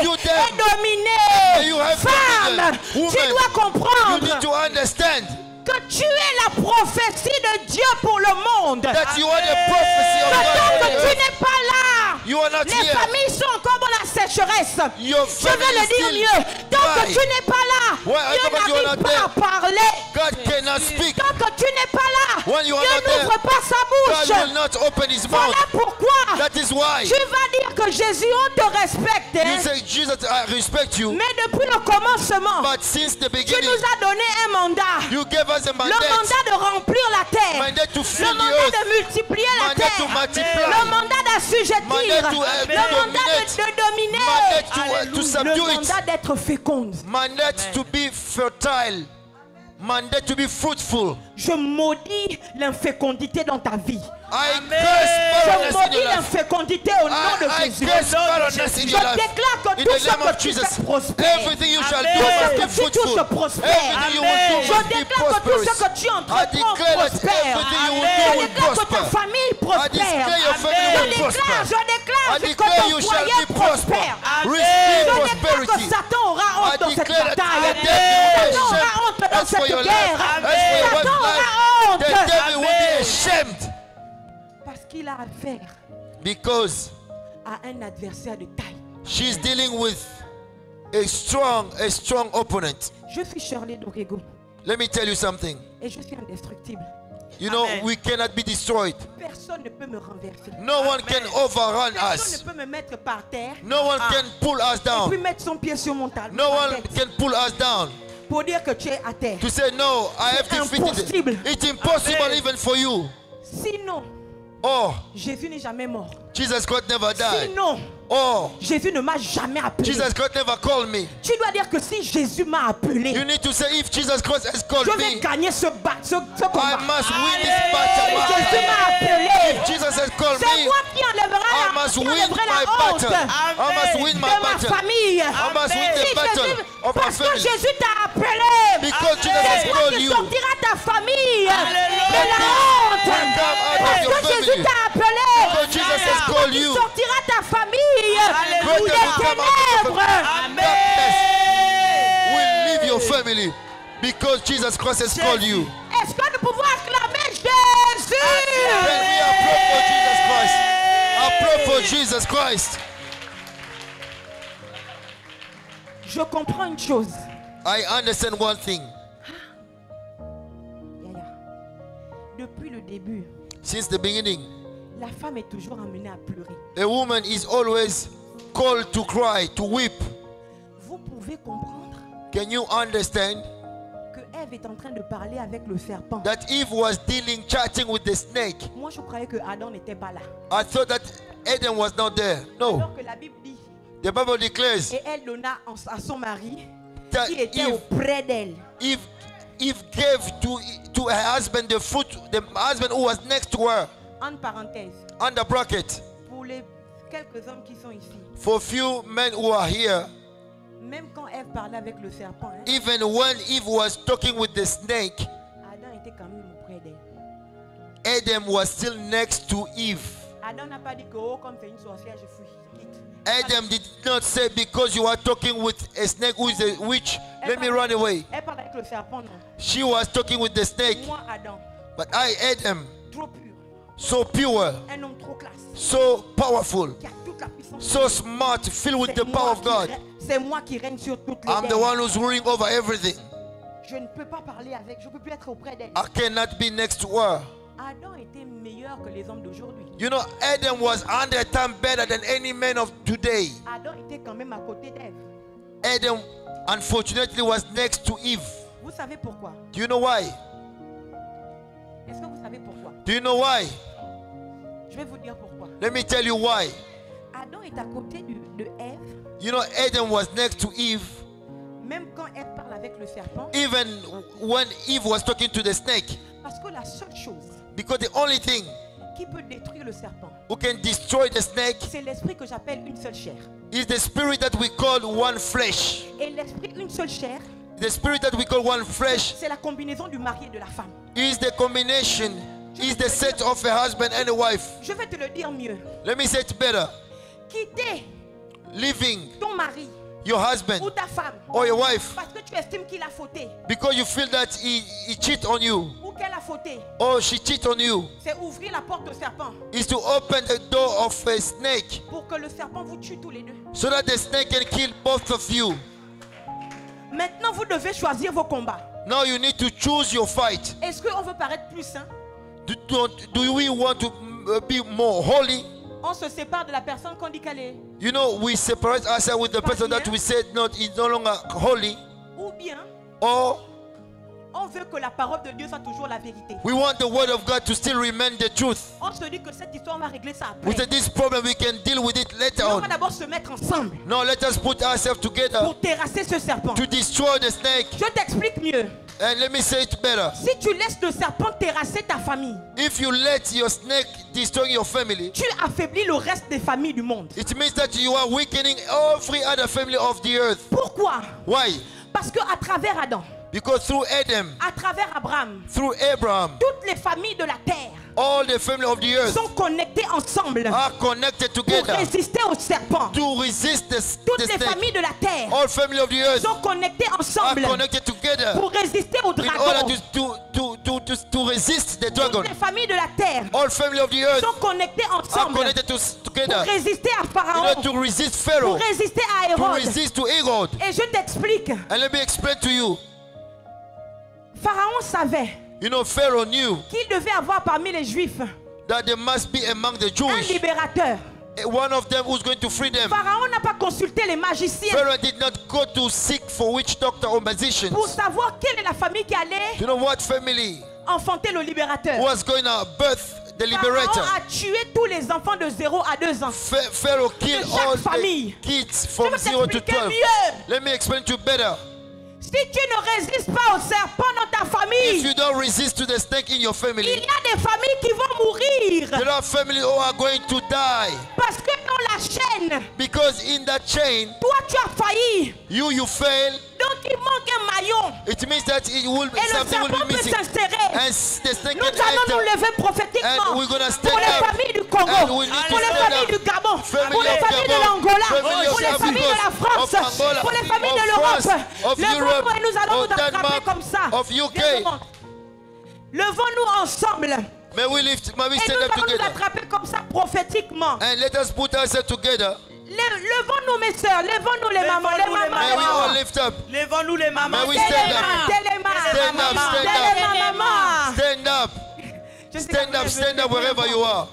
Subdue them. et dominez. And you have Femme, dominion. tu Woman, dois You comprendre need to understand que tu es la prophétie de Dieu pour le monde. that you are the prophecy of Que tant God. que tu n'es pas là, You are not les here. familles sont encore dans la sécheresse. Your Je vais family le is dire still mieux. Tant que dry. tu n'es pas là, Why? Dieu Because you are n'arrive not pas there. à parler. God cannot speak. Tant que tu n'es pas là, When you are Dieu not there, n'ouvre pas sa God will bouche. not open his Voilà mouth. pourquoi That is why tu vas dire que Jésus, on te respecte. you Hein? say, Jesus, I respect you. Mais depuis le commencement, But since the tu beginning, nous as donné un mandat. you gave us a Le mandate. mandat de remplir la terre. Mandate to Le fill the mandat earth. de multiplier la Mandate to terre. multiply. Le mandat d'assujettir. Mandate to, Le mandat dominate. de dominer. Mandate to Le subdue it. mandat d'être féconde. Mandate to be fertile. Mandate to be fruitful. Je maudis l'infécondité dans ta vie. I Amen. curse Je barrenness in maudis your life. l'infécondité au nom de I Jésus. curse barrenness in Je your life. déclare que In tout the ce name que of tu Jesus, fais prospère. everything you shall Amen. do must Tout be ce que tu fruitful. touches prospère. Everything you will do Je must be déclare que tout ce prosperous. que tu I entreprends declare that prospère. everything you Je will do will déclare que ta prosper. famille I prospère. declare your family Je will prosper. déclare I que declare ton you shall foyer be prosper. prospère. Receive Je déclare que prosperity. Satan aura I honte dans cette declare that bataille. the devil Satan will be aura honte ashamed. dans As for cette your life, guerre. as for your Satan wife's life, aura honte. the devil will be Amen. ashamed. Parce qu'il a affaire Because à un adversaire de taille. she's dealing with a strong opponent. Je suis Shirley Dorego Let me tell you something. et je suis indestructible. You know, Amen. we cannot be destroyed. Personne ne peut me renverser. No one can overrun Personne us. ne peut me mettre par terre No one can pull us et down. puis mettre son pied sur mon talon. No ma one tête, can pull us down pour dire que tu es à terre. to say, no, I have C'est defeated impossible. it. It's impossible Amen. even for you. Sinon, Oh, Jésus n'est jamais mort. Jesus Christ never died. Sinon, Oh, Jésus ne m'a jamais appelé. Jesus Christ never called me. Tu dois dire que si Jésus m'a appelé, You need to say, if Jesus Christ has called je vais me, gagner ce I combat. must win this Si battle. Jésus m'a appelé, If Jesus has called c'est me, moi qui enlèverai I must qui win enlèverai my la honte battle. I must win de my ma battle. famille. I must win Si the battle Jésus- of my parce que family. Jésus t'a appelé. Because Jesus C'est has toi called qui you. sortira ta famille Alléluia. de la honte. Come out of Parce your que Jésus family. t'a appelé. Because Jesus has C'est toi called qui you. sortira ta famille Alléluia. des Come out of your ténèbres. Amen. Will leave your family because Jesus Christ has called you. Est-ce que nous pouvons acclamer Jésus? Then we applaud for Jesus Christ. Applaud for Jesus Christ. Je comprends une chose. I understand one thing. Yaya. Depuis le début, Since the beginning, la femme est toujours amenée à pleurer. a woman is always called to cry, to weep. Vous pouvez comprendre Can you understand que Ève est en train de parler avec le serpent. that Eve was chatting with the snake? Moi, je croyais que Adam n'était pas là. I thought that Adam was not there. No. Alors que la Bible dit, The Bible declares et elle donna à son mari that qui était Eve auprès d'elle. Eve gave to her husband the fruit, the husband who was next to her, Entre parenthèses, under bracket. pour les quelques hommes qui sont ici, For few men who are here, même quand Ève parlait avec le serpent, hein, even when Eve was talking with the snake, Adam était quand même auprès d'elle. Adam was still next to Eve. Adam n'a pas dit que oh, comme c'est une sorcière, je fuis. Quitte. Adam did not say, because you are talking with a snake who is a witch, let me run away. Elle parle avec le serpent, non. She was talking with the snake. Moi, Adam, But I, Adam, trop pur, so pure, un homme trop classe, so powerful, qui a toute la puissance. so smart, filled with the power of God. C'est moi qui règne sur toutes les I'm the terres. one who's ruling over everything. Je ne peux pas parler avec, je ne peux plus être auprès d'elle. I cannot be next to her. Adam était meilleur que les hommes d'aujourd'hui. You know, Adam was 100 times better than any man of today. Adam était quand même à côté d'Ève. Adam, unfortunately, was next to Eve. Vous savez pourquoi? Do you know why? Est-ce que vous savez pourquoi? Do you know why? Je vais vous dire pourquoi. Let me tell you why. Adam est à côté de Ève, You know, Adam was next to Eve. même quand Ève parle avec le serpent, Even when Eve was talking to the snake. parce que la seule chose Because the only thing qui peut détruire le serpent, who can destroy the snake c'est l'esprit que j'appelle une seule chair. is the spirit that we call one flesh. Et l'esprit une seule chair, The spirit that we call one flesh c'est la combinaison du mari et de la femme. is the combination, is the set of a husband and a wife. Je vais te le dire mieux. Let me say it better. Quitter Leaving ton mari your husband ou ta femme or your wife parce que tu estimes qu'il a fauté because you feel that he cheat on you ou qu'elle a fauté, or she cheat on you c'est ouvrir la porte au serpent is to open the door of a snake pour que le serpent vous tue tous les deux. so that the snake can kill both of you. Maintenant, vous devez choisir vos combats. Now you need to choose your fight. Est-ce qu'on veut paraître plus saint? Do we want to be more holy? On se sépare de la personne qu'on dit qu'elle est. You know, we separate ourselves with the person that we said not is no longer holy, Ou bien, or on veut que la parole de Dieu soit toujours la vérité. we want the word of God to still remain the truth. On se dit que cette histoire, on va régler ça We après. said this problem we can deal with it later Mais on va on. d'abord se mettre ensemble No, let us put ourselves together pour terrasser ce serpent. to destroy the snake. Je t'explique mieux. And let me say it better. Si tu laisses le serpent terrasser ta famille, If you let your snake destroy your family, tu affaiblis le reste des familles du monde. it means that you are weakening every other family of the earth. Pourquoi? Why? Parce qu'à travers Adam, Because through Adam, à travers Abraham, through Abraham, toutes les familles de la terre all the family of the earth sont connectées ensemble are connected pour together résister au serpent. to resist the Toutes les snake. familles de la terre All family of the earth sont connectées are ensemble connected together pour résister au in dragon. order to resist the dragon. Toutes les familles de la terre All family of the earth sont connectées are ensemble connected pour together résister à in Pharaon, order to resist pour Pharaoh, résister à to Hérode. resist to Herod. Et je t'explique, And let me explain to you. Pharaon savait You know, Pharaoh knew qu'il devait avoir parmi les Juifs that there must be among the un Jewish libérateur. one of them who's going to free them. Pharaon n'a pas consulté les magiciens Pharaoh did not go to seek for witch doctor or magicians. pour savoir quelle est la famille qui allait You know what family enfanter le libérateur. was going to birth the liberator? Pharaon a tué tous les enfants de 0 à 2 ans. Pharaoh killed chaque all famille. the kids Je from vais 0 to t'expliquer 12. mieux. Let me explain to you better. Si tu ne résistes pas au serpent dans ta If famille, you don't resist to the snake in your il family, y a des familles qui vont mourir there are families who are going to die parce que dans la chaîne, because in that chain, toi tu as failli, you fail. donc il manque un maillon It means that it will et le something will serpent be peut missing, s'insérer. and the snake Nous can allons nous enter. lever prophétiquement And we're gonna stand pour les up. familles du Congo, And we need to pour les stand familles up. du Gabon, Family pour les of familles de Gabon, l'Angola, family pour of les familles de la Africa, France, of Angola, pour les familles of de l'Europe. France, of Europe, Levons-nous et nous allons of nous attraper Denmark, comme ça. of UK. Viens, je monte. Levons-nous ensemble May we et stand nous up allons nous together attraper comme ça prophétiquement. and let us put ourselves together. Levons-nous mes soeurs, levons-nous les mamans, les Levons-nous les May we mamans. all lift up. Levons-nous les mamans. May we stand up. Téléma, Stand up, stand Téléma. Stand up. Je sais Stand pas up, comment stand je up vais wherever dire you are.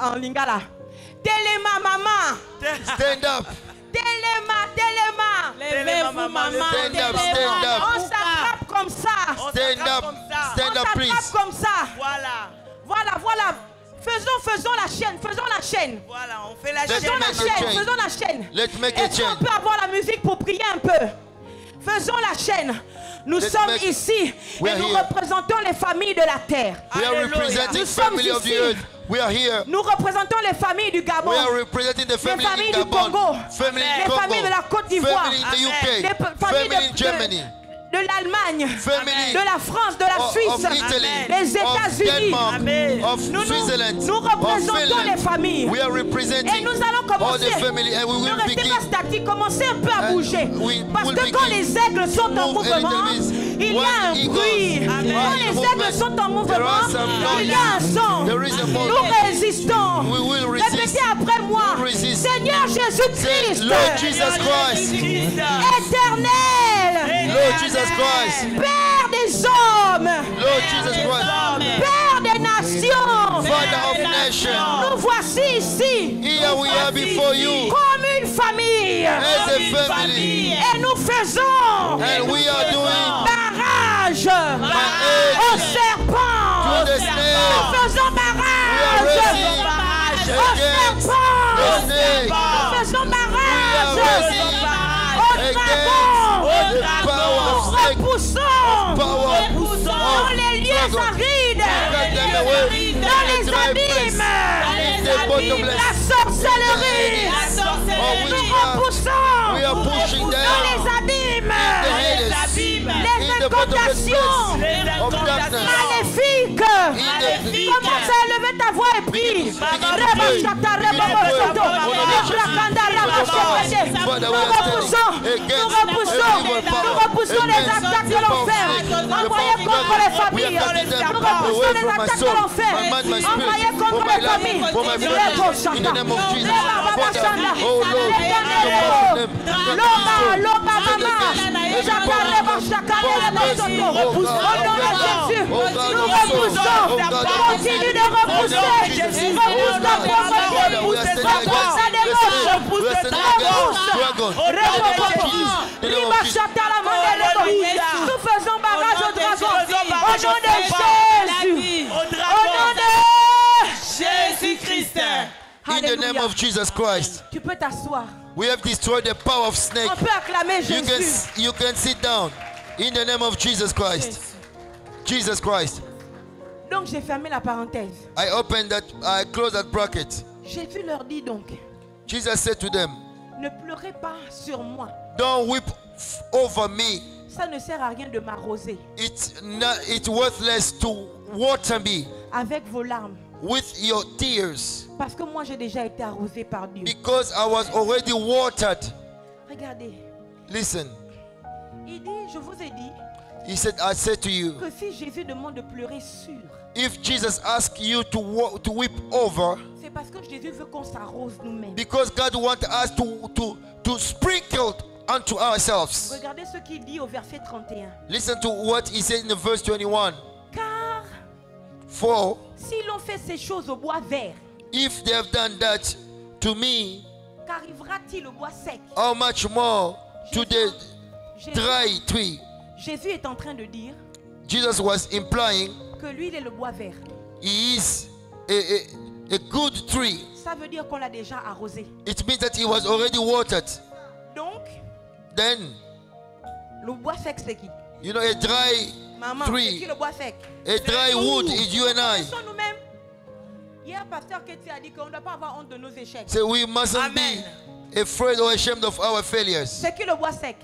en lingala. Téléma, maman. Stand up. Téléma. Levez-vous, maman. Stand up, stand up. On s'attrape comme ça. Stand up. On Stand up, s'attrape please. comme ça. Voilà. Voilà. Faisons la chaîne. Voilà, on fait la Let's chaîne. make a chain. Let's make a Est-ce qu'on chain. peut avoir la musique pour prier un peu? Faisons la chaîne. Nous Let's sommes make- ici We et are nous here. représentons les familles de la terre. We are Alléluia. representing Nous sommes family of the ici. earth. We are here. Nous représentons les familles du Gabon, We are representing the family familles in du Gabon, Congo, family in les Congo, familles de la Côte d'Ivoire, family in the UK, les familles family in Germany, de l'Allemagne, family de la France, de la of Suisse, Italy, les of États-Unis. Denmark, Amen. of Nous Switzerland, représentons of les Finland. familles. We are Et representing nous allons all commencer. the family and we Ne will restez begin. pas statique, commencez un peu à And bouger. we Parce will que quand begin les aigles sont en move a mouvement, little bit. il y a When un eagles bruit. are Quand in les movement, aigles sont en there mouvement, are some il y a un son. There is a moment. Nous résistons. We will resist. Répétez après moi. We resist. Seigneur Say, Jésus-Christ, Lord Jesus Christ, éternel, Lord Jesus Christ, Père des hommes, Lord Jesus Christ, Père des nations, Father of nations. nous voici ici Here we are before you comme une famille. as a family, Et nous faisons and we are doing barrage au barrage serpent. to the Nous snake. faisons We are barrage raising au against serpent. the snake. Nous faisons We are barrage raising au against dragon. the power of Nous snake, repoussons power dans les lieux dragon. arides Cut them away bottomless. La sorcellerie. Nous repoussons We are pushing dans down les abîmes, the haters les in the bottomless incantations pits of darkness. maléfiques. Commence à élever ta voix et prie. Nous repoussons les attaques de l'enfer envoyées contre les familles. Nous repoussons les attaques de l'enfer envoyées contre les familles. Continue de repousser. Nous faisons barrage au dragon. Au nom de Jésus. Au nom de Jésus-Christ. In the name of Jesus Christ. Tu peux t'asseoir. We have destroyed the power of snake. On peut acclamer Jésus. You can sit down. In the name of Jesus Christ. Jesus Christ. Donc j'ai fermé la parenthèse. I closed that bracket. Jésus leur dit donc, Jesus said to them, ne pleurez pas sur moi. don't weep over me. Ça ne sert à rien de m'arroser It's worthless to water me avec vos larmes. with your tears, Parce que moi j'ai déjà été arrosé par Dieu. because I was already watered. Regardez, Listen, il dit, je vous ai dit he said, I said to you, que si Jésus demande de pleurer sur, if Jesus asks you to weep over, c'est parce que Jésus veut qu'on s'arrose nous-mêmes. because God wants us to sprinkle unto ourselves. Regardez ce qu'il dit au verset 31. Listen to what he said in the verse 21. Car For s'ils ont fait ces choses au bois vert, if they have done that to me, qu'arrivera-t-il au bois sec? how much more to the dry tree? Jésus est en train de dire Jesus was implying que lui il est le bois vert. he is a good tree. Ça veut dire qu'on l'a déjà arrosé. It means that he was already watered. Donc, Then, le bois sec c'est qui? you know, a dry Maman, c'est qui tree, le bois sec? a dry wood is you and I. Ce sont nous-mêmes. Hier, pasteur Ketty a dit qu'on ne doit pas avoir honte de nos échecs. So we mustn't Amen. be afraid or ashamed of our failures. C'est qui le bois sec?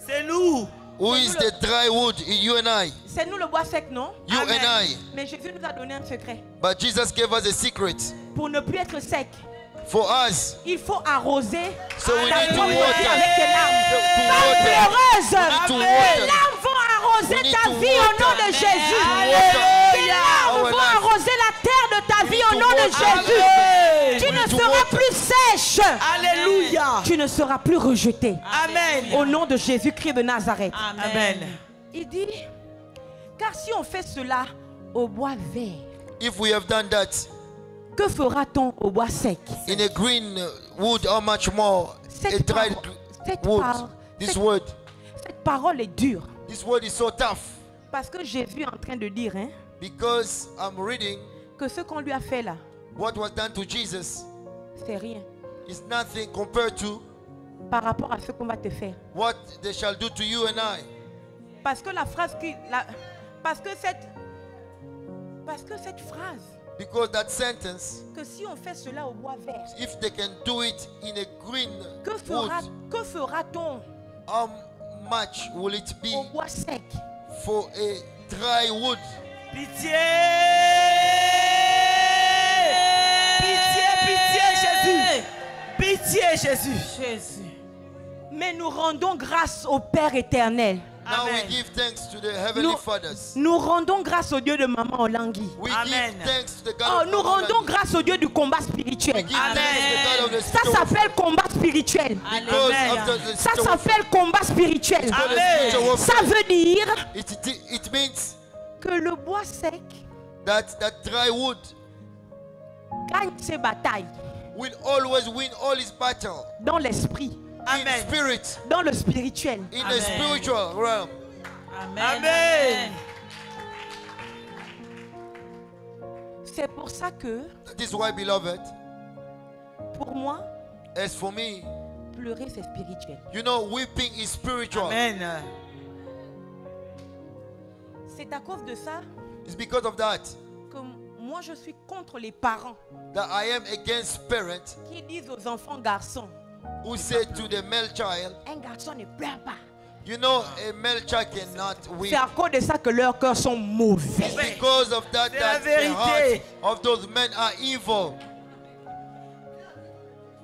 C'est nous. Who is the dry wood? You and I. C'est nous le bois sec, non? You Amen. and I. Mais Jésus nous a donné un secret. But Jesus gave us a secret. Pour ne plus être sec, For us, il faut arroser so we ta need to communauté water. avec tes larmes. To Femme water. heureuse, To tes water. larmes vont arroser We need ta to vie au nom water. de Jésus. Water. Tes larmes Our vont life. arroser la terre de ta vie au to nom de water. Jésus. Amen. Tu We ne need to seras water. plus sèche. Alléluia. Tu ne seras plus rejeté. Amen. Au nom de Jésus-Christ de Nazareth. Amen. Il dit, car si on fait cela au bois vert, if we have done that que fera-t-on au bois sec? in a green wood, how much more a Cette dry wood? cette parole est dure. This word is so tough, Parce que Jésus est en train de dire because I'm reading que ce qu'on lui a fait là, what was done to Jesus c'est rien is nothing compared to par rapport à ce qu'on va te faire. what they shall do to you and I. Parce que la phrase parce que cette phrase, Because that sentence, que si on fait cela au bois vert, if they can do it in a green wood, que fera-t-on how much will it be au bois sec? for a dry wood? Pitié. Pitié, pitié, Jésus. Pitié, Jésus. Mais nous rendons grâce au Père éternel. Now Amen. we give thanks to the heavenly fathers. Nous rendons grâce au Dieu de Maman Olangui. We Amen. give thanks to the God Oh, of nous Mama rendons Landi. grâce au Dieu du combat We spirituel. give thanks to the God of the Ça spiritual warfare. s'appelle combat spirituel. Because Amen. after the Ça spiritual warfare, s'appelle combat spirituel. for the Amen. spiritual warfare, Ça veut dire it means que le bois sec that dry wood gagne ses batailles will always win all his battle dans l'esprit, in Amen. spirit, dans le spirituel. in Amen. the spiritual realm. Amen. C'est pour ça que, That is why, beloved, pour moi, as for me, pleurer c'est spirituel. you know, weeping is spiritual. Amen. C'est à cause de ça It's because of that que Moi, je suis contre les parents that I am against parents qui disent aux enfants garçons, who say to the male child, un garçon ne pleure pas. you know, a male child cannot weep. C'est à cause de ça que leurs cœurs sont mauvais. It's because of that C'est la that the hearts vérité. of those men are evil.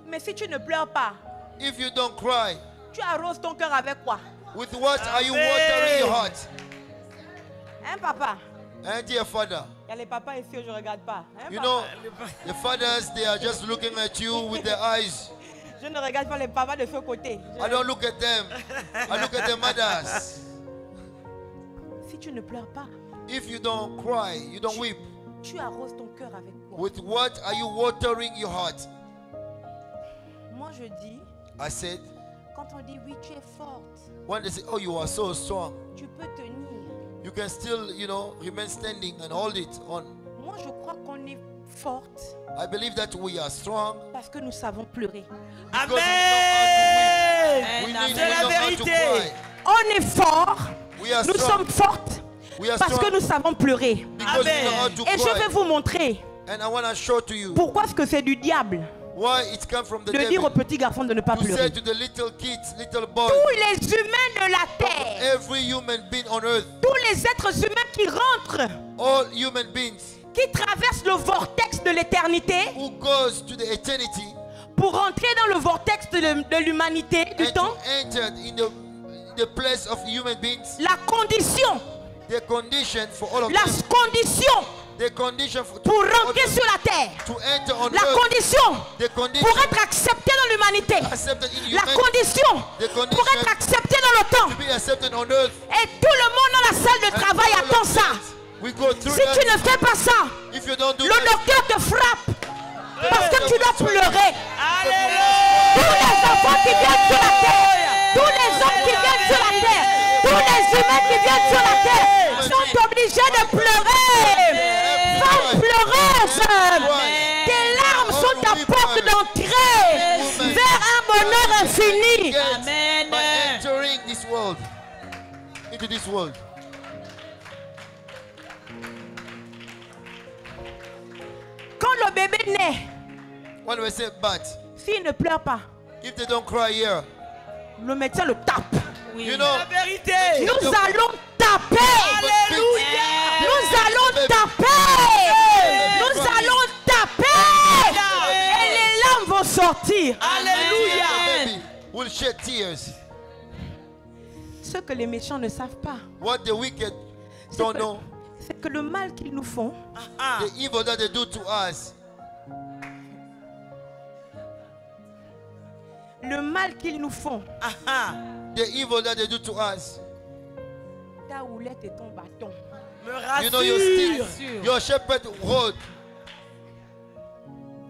Mais si tu ne pleures pas, If you don't cry, tu arroses ton cœur avec quoi? with what are you Amen. watering your heart? Hein, papa? And dear father, Il y a les papas ici où je ne regarde pas. Hein, you papa? know, the fathers, they are just looking at you with their eyes. Je ne regarde pas les papas de ce côté. I don't look at them. I look at the mothers. Si tu ne pleures pas, If you don't cry, you don't weep. tu arroses ton cœur avec quoi? With what are you watering your heart? Moi, je dis, I said, quand on dit oui, tu es forte, when they say, oh, you are so strong, tu peux tenir. you can still, you know, remain standing and hold it on. Moi, je crois qu'on est forte I believe that we are strong parce que nous savons pleurer. because Amen. we C'est la know how to vérité. cry. On est fort, We are nous strong sommes fortes We are parce que strong nous savons pleurer. because we know how to Et je vais cry. vous montrer And I want to show to you pourquoi est-ce que c'est du diable why it comes from the de dire aux devil. petits garçons de ne pas To say pleurer. to the little kids, little boys, Tous les humains de la terre, every human being on earth, tous les êtres humains qui rentrent, all human beings qui traversent le vortex de l'éternité who goes to the eternity pour rentrer dans le vortex de l'humanité, du and temps, to enter in the place of human beings, la condition, the condition for all of la them, condition the condition for, pour rentrer sur la terre, to enter on la earth, condition the condition pour être accepté dans l'humanité, accepted in la humanity, condition the pour condition être accepté dans le temps. to be accepted on earth. Et tout le monde dans la salle de And travail all of attend ça. this, we go through Si tu that. ne fais pas ça, If you don't do le that, docteur te frappe parce que tu dois pleurer. Alléluia. Tous les enfants qui viennent sur la terre, tous les hommes qui viennent sur la terre, tous les humains qui viennent sur la terre sont obligés de pleurer. Femme pleureuse, tes larmes sont ta porte d'entrée vers un bonheur infini. Amen. by entering this world, into this world. Quand le bébé naît, When we say but, s'il ne pleure pas, if they don't cry here, le médecin le tape. you know, La vérité. Nous allons taper. Alléluia. Nous allons taper. Nous allons taper. Et les larmes vont sortir. Alléluia. baby will shed tears. Ce que les méchants ne savent pas, What the wicked don't know, c'est que le mal qu'ils nous font, Ah. the evil that they do to us, le mal qu'ils nous font, Ah. the evil that they do to us. ta houlette et ton bâton. Me You know your rassure. stick, your shepherd rod.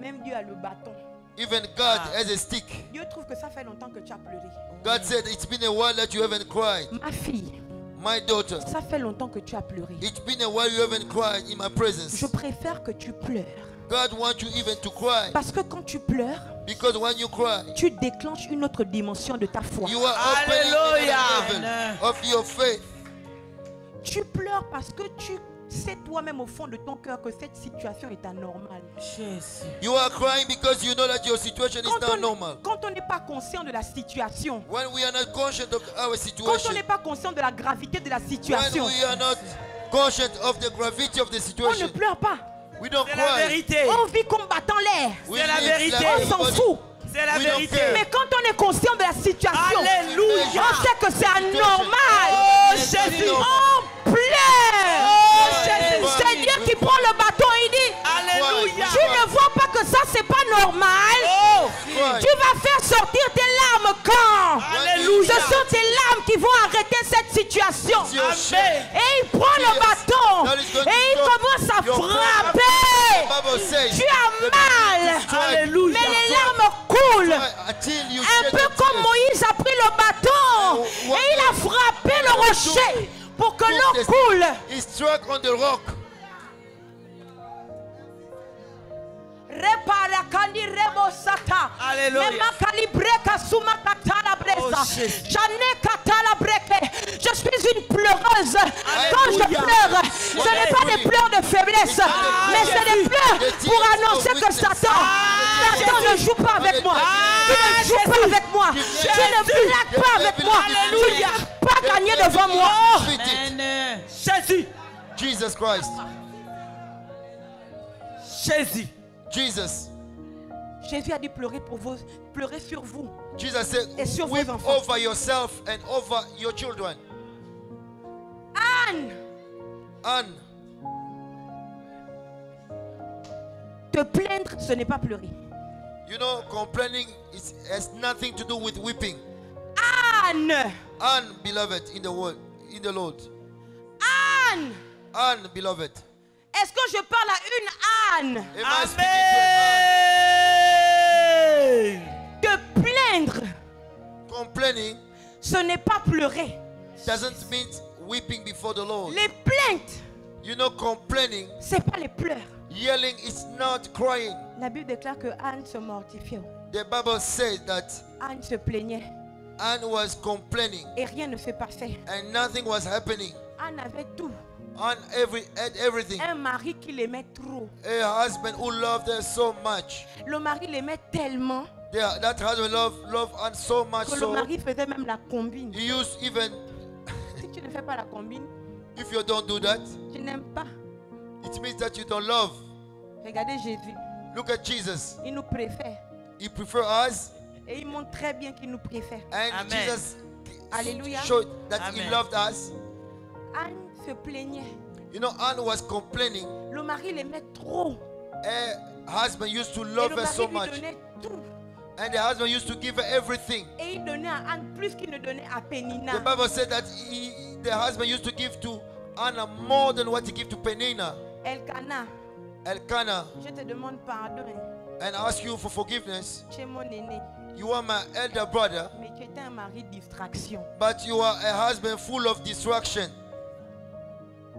Même Dieu a le bâton. Even God has a stick. Dieu trouve que ça fait longtemps que tu as pleuré. God said, it's been a while that you haven't cried. Ma fille, My daughter, ça fait longtemps que tu as pleuré. it's been a while you haven't cried in my presence. Je préfère que tu pleures. God wants you even to cry. Parce que quand tu pleures, Because when you cry, tu déclenches une autre dimension de ta foi. you are opening Alléluia. another level of your faith. Tu pleures parce que tu sais toi-même au fond de ton cœur que cette situation est anormale. Jésus. You are crying because you know that your situation is not normal. Quand on n'est pas conscient de la situation, When we are not conscious of our quand on situation, n'est pas conscient de la gravité de la when situation, we are not conscious of the gravity of the on ne situation, pleure pas. we don't C'est la cry. vérité. On vit comme battant l'air. We C'est la live vérité. like On s'en everybody. fout. C'est la We don't vérité. care. Mais quand on est conscient de la situation, Alléluia. on sait que c'est anormal. Oh, Jésus. On pleure. Oh, Jésus. C'est Dieu qui prend le bâton et il dit, Alléluia. tu ne vois pas que ça c'est pas normal. Oh. Cry. Tu vas faire sortir tes larmes quand? Alléluia. Ce sont tes larmes qui vont arrêter cette situation. It's your Amen. shame. Et il prend le bâton That is going to et il stop commence à your frapper. The Bible says, Tu as mal, Alléluia. mais les larmes coulent. until you Un shed peu your comme tears. Moïse a pris le bâton et il a frappé le rocher pour que l'eau coule. He struck on the rock. Repara kandi rebo sata. Alléluia. Mema kali breka suma katala bresa. Oh, Jésus. J'en ai katala breke. Je suis une pleureuse. Quand je Alléluia. pleure, je n'est pas des pleurs de faiblesse, mais c'est des pleurs pour annoncer que Satan ne joue pas avec moi. Tu ne joues pas avec moi. Tu ne blagues pas avec moi. Tu ne peux pas gagner devant moi. Jésus. Jesus Christ. Jésus. Jesus. Jésus a dit pleurer sur vous. Jesus said, Et sur vos weep enfants. over yourself and over your children. Anne, Anne, te plaindre, ce n'est pas pleurer. you know, complaining has nothing to do with weeping. Anne, Anne, beloved, in the word, in the Lord. Anne, Anne, beloved. est-ce que je parle à une Anne? Am I speaking to an Anne? Te plaindre, Complaining ce n'est pas pleurer. doesn't mean weeping before the Lord. Les plaintes, You know, complaining, c'est pas les pleurs. yelling is not crying. La Bible déclare que Anne se mortifiait. The Bible says that Anne se plaignait Anne was complaining et rien ne se passait. and nothing was happening. Anne avait tout. Anne had everything. Un mari qui l'aimait trop. A husband who loved her so much. Le mari l'aimait tellement That husband loved Anne so much que le so mari faisait même la combine. he used even Si tu ne fais pas la combine, if you don't do that, tu n'aimes pas. it means that you don't love. Regardez Jésus. Look at Jesus. Il nous préfère. He prefers us, Et il montre très bien qu'il nous préfère. and Amen. Jesus Alléluia. showed that he Amen. loved us. Anne se plaignait. You know, Anne was complaining. Le mari l'aimait trop. Her husband used to Et love le her mari so lui much, donnait tout. and the husband used to give her everything. Et il donnait à Anne plus qu'il ne donnait à Pénina. The Bible said that the husband used to give to Anna more than what he gave to Penina. Elkanah, Elkanah, je te demande pardon. and ask you for forgiveness. Tu es mon aîné. You are my elder brother, Mais tu étais un mari de distraction. but you are a husband full of distraction.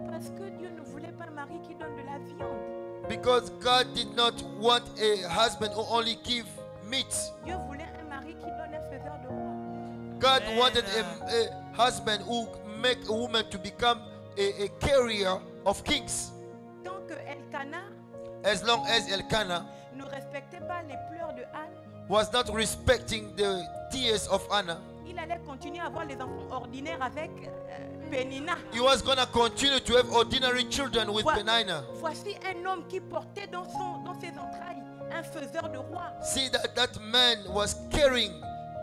Parce que Dieu ne voulait pas un mari qui donne de la viande. Because God did not want a husband who only give meat. Dieu voulait un mari qui donne un faiseur de roi. God Amen. wanted a husband who make a woman to become a carrier of kings. Tant que Elkanah As long as Elkanah ne respectait pas les pleurs de Anne, was not respecting the tears of Anna, il allait continuer à avoir les enfants ordinaires avec Pénina. he was going to continue to have ordinary children with Penina. Voici un homme qui portait dans ses entrailles un faiseur de roi. See that man was carrying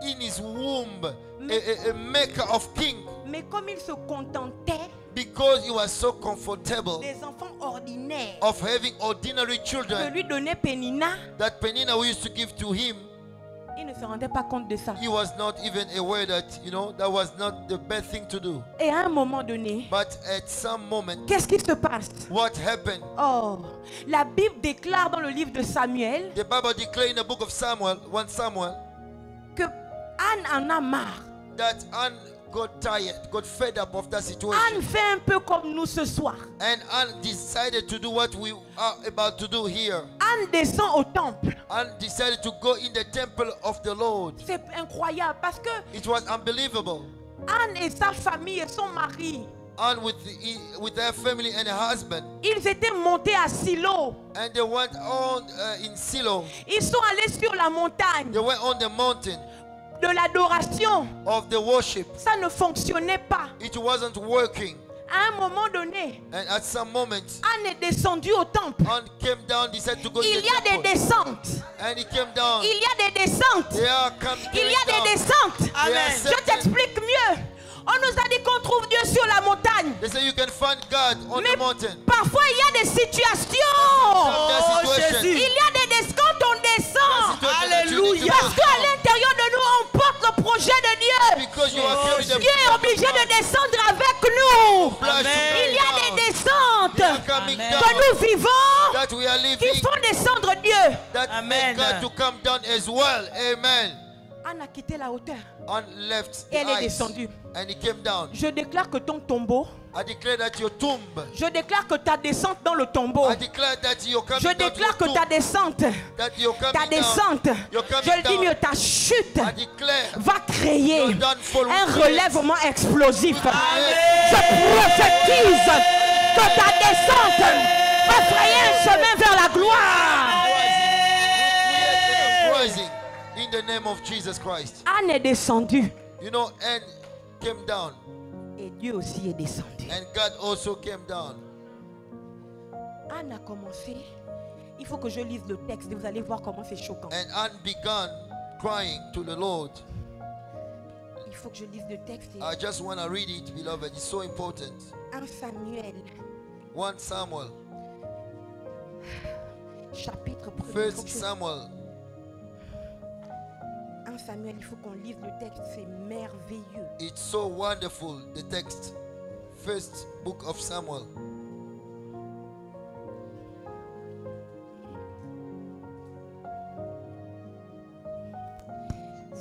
in his womb a maker of king, Mais comme il se contentait because he was so comfortable des enfants ordinaires of having ordinary que children lui donnait Pénina, that Penina used to give to him. il ne se rendait pas compte de ça. He was not even aware that, you know, that was not the best thing to do. Et à un moment donné, But at some moment, qu'est-ce qui se passe? what happened? Oh, la Bible déclare dans le livre de Samuel The Bible declared in the book of Samuel, 1 Samuel, que Anne en a marre. that Anne got tired, got fed up of that situation. Anne fait un peu comme nous ce soir. And Anne decided to do what we are about to do here. Anne descend au temple. Anne decided to go in the temple of the Lord. C'est incroyable parce que It was unbelievable. Anne et sa famille et son mari, Anne with her family and her husband. ils étaient montés à Silo. And they went on in Silo. Ils sont allés sur la montagne They went on the mountain de l'adoration. of the worship. Ça ne fonctionnait pas. It wasn't working. À un moment donné, And at some moment, Anne est descendue au temple. Anne came down, decided to go to Il the y a des temple. descentes. And he came down. Il y a des descentes. They are Il y a down. des descentes. Amen. Je t'explique mieux. On nous a dit qu'on trouve Dieu sur la montagne. They say you can find God on Mais the mountain. parfois il y a des situations. Oh, situation. Jésus. Il y a des descentes quand on descend. Alléluia. Parce qu'à l'intérieur de nous, on porte le projet de Dieu. Because you are carrying the Dieu est obligé de descendre avec nous. flash to Amen. Il y a des They are descentes coming Amen. que down nous vivons that we are qui living font descendre Dieu. that Amen. make God to come down as well. Amen. Anne a quitté la hauteur. Anne left Et the elle est ice descendue. and he came down. Je déclare que ton tombeau, I declare that your tomb. je déclare que ta descente dans le tombeau, I declare that you're coming je down to déclare your que tomb. ta descente, That you're coming ta down. descente, You're coming je le dis down. mieux, ta chute I declare va créer your downfall will un create relèvement explosif. Amen. Je prophétise que ta descente va frayer un chemin vers la gloire. Rising in the name of Jesus Christ. Anne est descendue. You know, and came down. Et Dieu aussi est descendu. And God also came down. Anne a commencé. Il faut que je lise le texte et vous allez voir comment c'est choquant. And Anne began crying to the Lord. Il faut que je lise le texte. I just want to read it, beloved. It's so important. 1 Samuel, 1 Samuel. chapitre 1er. 1 Samuel. 1 Samuel, il faut qu'on lise le texte, c'est merveilleux. It's so wonderful, the text. First book of Samuel.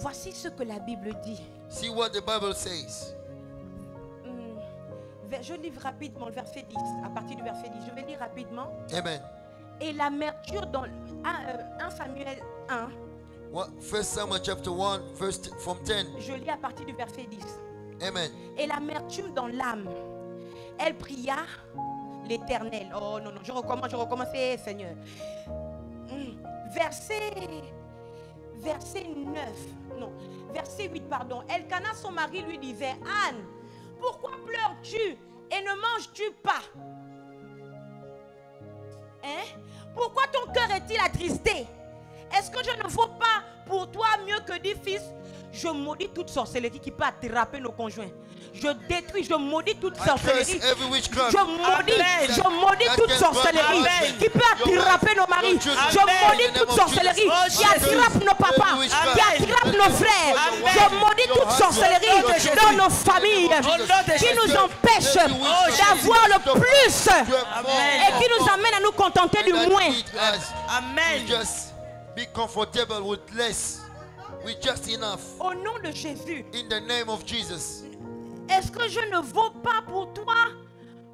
Voici ce que la Bible dit. See what the Bible says. Je lis rapidement le verset 10, à partir du verset 10. Je vais lire rapidement. Amen. Et l'amertume dans 1 Samuel 1. 1 Samuel chapter 1, verse from 10. Je lis à partir du verset 10. Amen. Et l'amertume dans l'âme, elle pria l'Éternel. Oh non, non, je recommence, Seigneur. Verset 9, non, verset 8, pardon. Elkana, son mari, lui disait: Anne, pourquoi pleures-tu et ne manges-tu pas? Hein? Pourquoi ton cœur est-il attristé? Est-ce que je ne vaux pas pour toi mieux que 10 fils? Je maudis toute sorcellerie qui peut attraper nos conjoints. Je détruis, je maudis toute sorcellerie. Je maudis toute sorcellerie qui peut attraper nos maris. Je maudis toute sorcellerie qui attrape nos papas, qui attrape nos frères. Je maudis toute sorcellerie dans nos familles qui nous empêche d'avoir le plus et qui nous amène à nous contenter du moins. Amen. Be comfortable with less, with just enough. Au nom de Jésus. In the name of Jesus. Est-ce que je ne vaux pas pour toi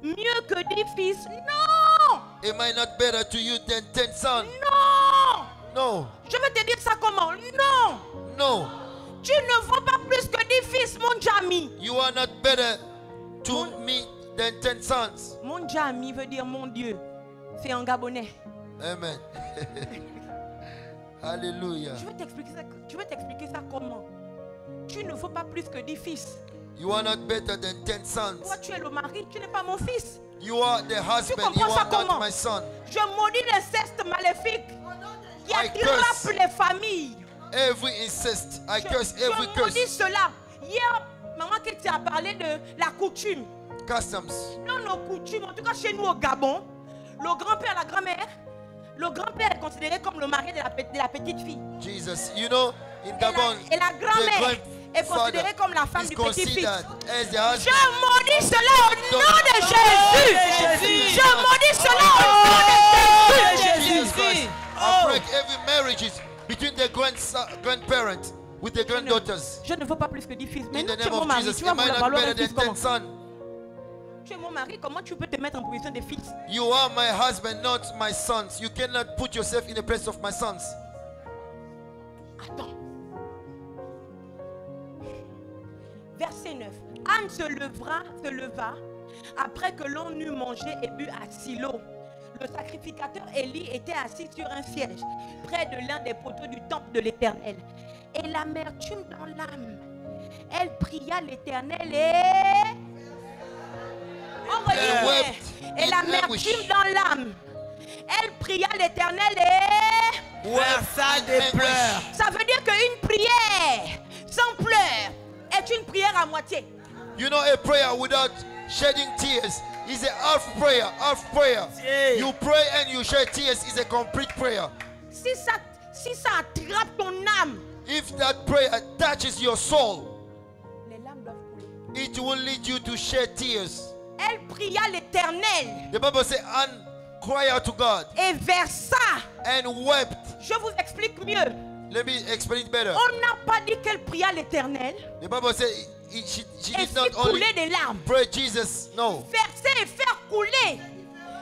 mieux que 10 fils? Non. Am I not better to you than 10 sons? Non. No. Je vais te dire ça comment? Non. No. Tu ne vaux pas plus que 10 fils, mon Jami. You are not better to me than 10 sons. Mon Jami veut dire mon Dieu. C'est en gabonais. Amen. Alléluia. Je vais t'expliquer ça comment. Tu ne vaux pas plus que 10 fils. You are not better than 10 sons. Toi, tu es le mari, tu n'es pas mon fils. You are the husband, you are not my son. Je maudis l'inceste maléfique qui attrape les familles. Every incest, I curse every curse. Je maudis cela. Hier, maman qui a parlé de la coutume. Customs. Dans nos coutumes, en tout cas chez nous au Gabon, le grand-père, la grand-mère, le grand-père est considéré comme le mari de la petite fille. Jesus, you know, in Gabon, et la grand-mère est considérée comme la femme du petit-fils. Je maudis cela au nom de Jésus. Je maudis cela au nom de Jésus. I break every marriage between the grandparents with the granddaughters. Je ne veux pas plus que 10 fils. Mais in nous, the tu es name mon of mari. Jesus, Tu vas am I vouloir not valoir un better fils than 10 comment? sons? Tu es mon mari. Comment tu peux te mettre en position de fils? You are my husband, not my sons. You cannot put yourself in the place of my sons. Attends. Verset 9. Anne se leva après que l'on eut mangé et bu à Silo. Le sacrificateur Élie était assis sur un siège près de l'un des poteaux du temple de l'Éternel. Et l'amertume dans l'âme, elle pria l'Éternel et... Et l'amertume dans l'âme, elle pria l'Éternel et... versa des pleurs. Ça veut dire qu'une prière sans pleurs est une prière à moitié. You know, a prayer without shedding tears is a half prayer, half prayer. Yeah. You pray and you shed tears is a complete prayer. Si ça attrape ton âme, If that prayer touches your soul, les larmes doivent couler. it will lead you to shed tears. Elle pria l'Éternel The Bible says, Anne cried out to God et versa. and wept. Je vous explique mieux. Let me explain it better. On n'a pas dit qu'elle pria l'Éternel The Bible says she et did not fit only couler des larmes. pray Jesus, no. Verser et faire couler,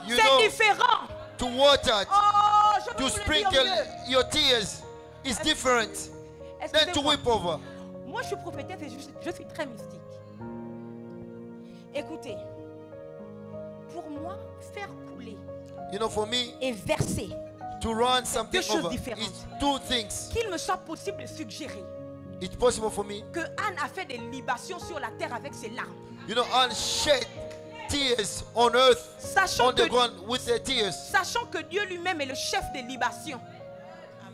You c'est know, différent. to water, Oh, je peux to vous le dire sprinkle mieux. your tears is different than to Excusez-moi. weep over. Moi, je suis prophétesse et je suis très mystique. Écoutez, pour moi, faire couler You know, for me, et verser, to run something Deux choses over différentes. is two things. qu'il me soit possible de suggérer It's possible for me. que Anne a fait des libations sur la terre avec ses larmes. You know, and shed tears on earth, Sachant on the que, ground with their tears. sachant que Dieu lui-même est le chef des libations.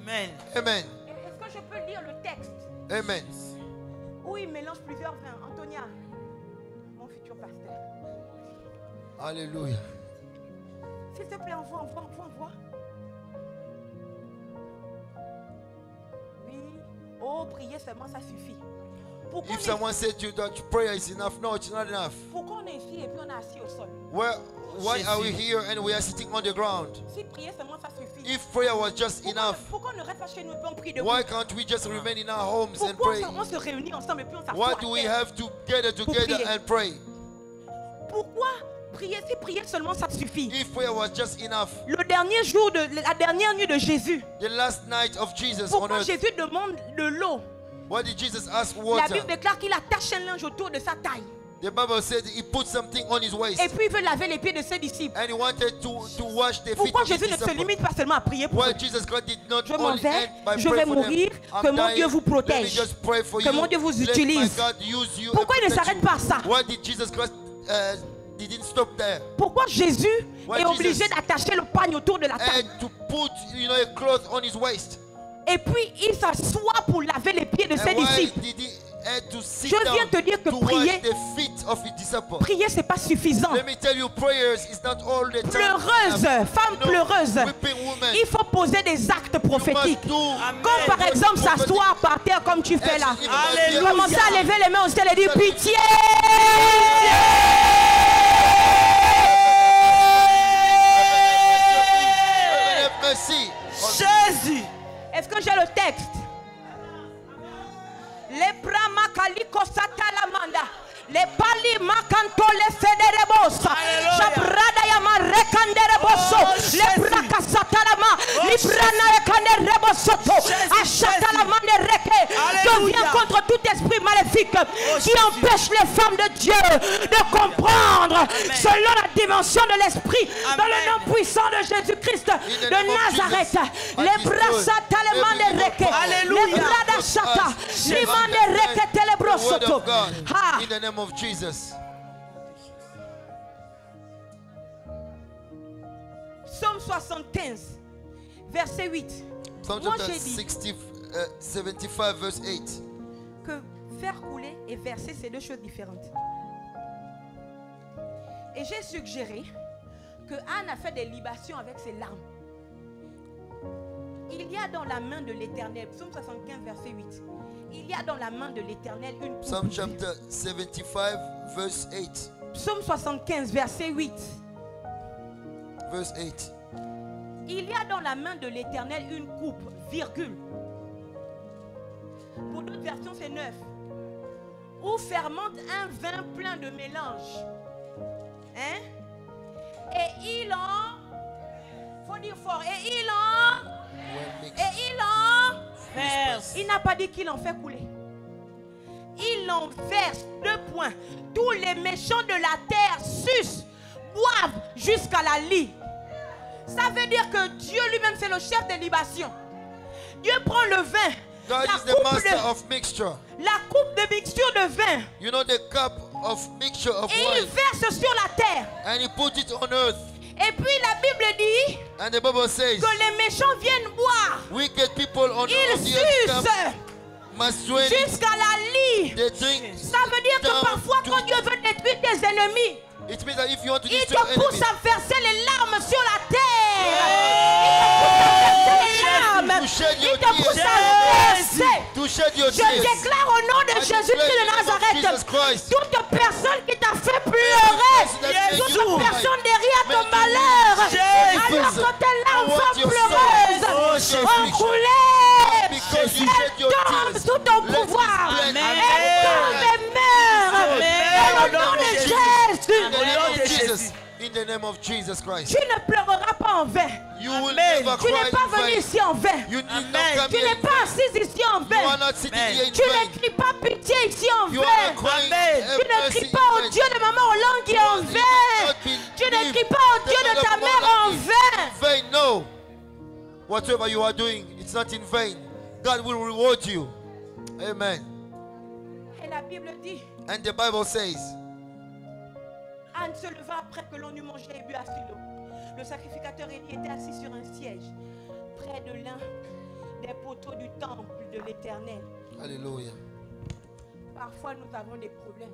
Amen. Amen. Est-ce que je peux lire le texte Amen. où il mélange plusieurs vins? Antonia, mon futur pasteur. Hallelujah. S'il te plaît, envoie. Oui. Oh, prier seulement, ça suffit. Pourquoi If someone said to you that prayer is enough, no, it's not enough. pourquoi on est ici et puis on est assis au sol? Why are we here and we are sitting on the ground? Si prier seulement, ça suffit. If prayer was just enough, Pourquoi on ne reste pas chez nous et puis on prie debout? why can't we just remain in our homes and Pourquoi pray? on se réunit ensemble et puis on s'assoit Why à do we terre? have to gather together prier. and pray? Pourquoi prier? Si prier seulement, ça suffit. If prayer was just enough, Le dernier jour de la dernière nuit de Jésus, the last night of Jesus on pourquoi earth, Jésus demande de l'eau? why did Jesus ask La water? Bible déclare qu'il attache un linge autour de sa taille. The Bible said he put something on his waist Et puis il veut laver les pieds de ses disciples. and he wanted to wash the feet Pourquoi of his Jésus ne se disciples. limite pas seulement à prier pour Why eux? Jesus Christ did not Je m'en only vais, end by je praying vais for mourir, them. que I'm mon dying, Dieu vous let me protège, just pray for que you. mon Dieu vous Let my utilise. God use you Pourquoi and il ne protect s'arrête you. pas à ça? Why did Jesus Christ didn't stop there? Pourquoi Jésus Why est obligé Jesus- d'attacher le pagne autour de la taille? And to put, a cloth on his waist. Et puis il s'assoit pour laver les pieds de ses And why disciples. did he had to sit Je viens down te dire que to prier- wash the feet of his disciples? Prier, c'est pas suffisant. Let me tell you, prayers is not all the time. Pleureuse, femme pleureuse, weeping woman. il faut poser des actes You prophétiques. must do Comme par exemple s'asseoir par terre comme tu fais là. Alléluia. Commencez à lever les mains au ciel et dire pitié. Merci. Jésus. Est-ce que j'ai le texte? Les brama kaliko satalamanda. Les pali makanto les federebos. Shabrada yama rekandereboso. Les braka satalama. Librana rekanderebosoto. Achatalamande reke. Je viens contre tout esprit maléfique qui empêche les femmes de Dieu de comprendre selon la dimension de l'esprit dans le nom puissant de Jésus-Christ de Nazareth. Les bras satalamande reke. Les bras d'achata. Limande reke The word telebrosoto. of God. Ah. In the name of Jesus. Psaume 75, verset 8. Psalm Moi chapter j'ai dit 60, 75 verse 8. que faire couler et verser, c'est deux choses différentes. Et j'ai suggéré que Anne a fait des libations avec ses larmes. Il y a dans la main de l'Éternel, Psaume 75, verset 8. Il y a dans la main de l'Éternel une coupe. Psalm chapter 75 verse 8. Psaume 75, verset 8. Verse 8. Il y a dans la main de l'Éternel une coupe, virgule. Pour d'autres versions, c'est 9. Où fermente un vin plein de mélange. Hein? Et il en... Faut dire fort. Et il en... Well mixed. Et il en... Verse. Il n'a pas dit qu'il en fait couler. Il en verse, 2 points. Tous les méchants de la terre sucent, boivent jusqu'à la lie. Ça veut dire que Dieu lui-même c'est le chef des libations. Dieu prend le vin, God is the master of mixture. la coupe de mixture de vin, You know the cup of mixture of et il wine. verse sur la terre. And he put it on earth. Et puis la Bible dit And the Bible says, que les méchants viennent boire. wicked people on Ils the earth come, sucent must drink. jusqu'à la lie. They drink. Ça veut dire que down parfois to- quand Dieu veut détruire tes ennemis, It means that if you want to il destroy te pousse enemies, à verser les larmes sur la terre. Il te pousse à verser les larmes. to shed Il your te pousse tears, à verser. to shed your Je tears. déclare au nom de I Jésus-Christ declare de in the name of Jesus Nazareth, Christ. toute personne qui t'a fait pleurer, toute personne derrière ton malheur, alors que tes larmes sont pleureuses, ont coulé, Because you elles shed your tombent tears. sous ton Let it pouvoir, spread. elles tombent et meurent. Au nom de In Jésus, the name of de Jesus. In the name of Jesus Christ. tu ne pleureras pas en vain. You will Amen. never Tu cry n'es pas in venu vain. ici en vain. You did Amen. not come Tu here n'es in pas vain. assis ici en You vain. are not sitting Amen. here in Tu ne vain. cries pas pitié ici en You are vain. not crying Amen. Tu ne mercy cries in pas au vain. Dieu de maman Hollande qui est en You vain. have not been Tu ne Ne crie pas au Dieu de ta mère en vain. Vain, no. Whatever you are doing, it's not in vain. God will reward you. Amen. Et la Bible dit, And the Bible says, Anne se leva après que l'on eut mangé et bu à Philo. Le sacrificateur Élie était assis sur un siège, près de l'un des poteaux du temple de l'Éternel. Hallelujah. Parfois, nous avons des problèmes.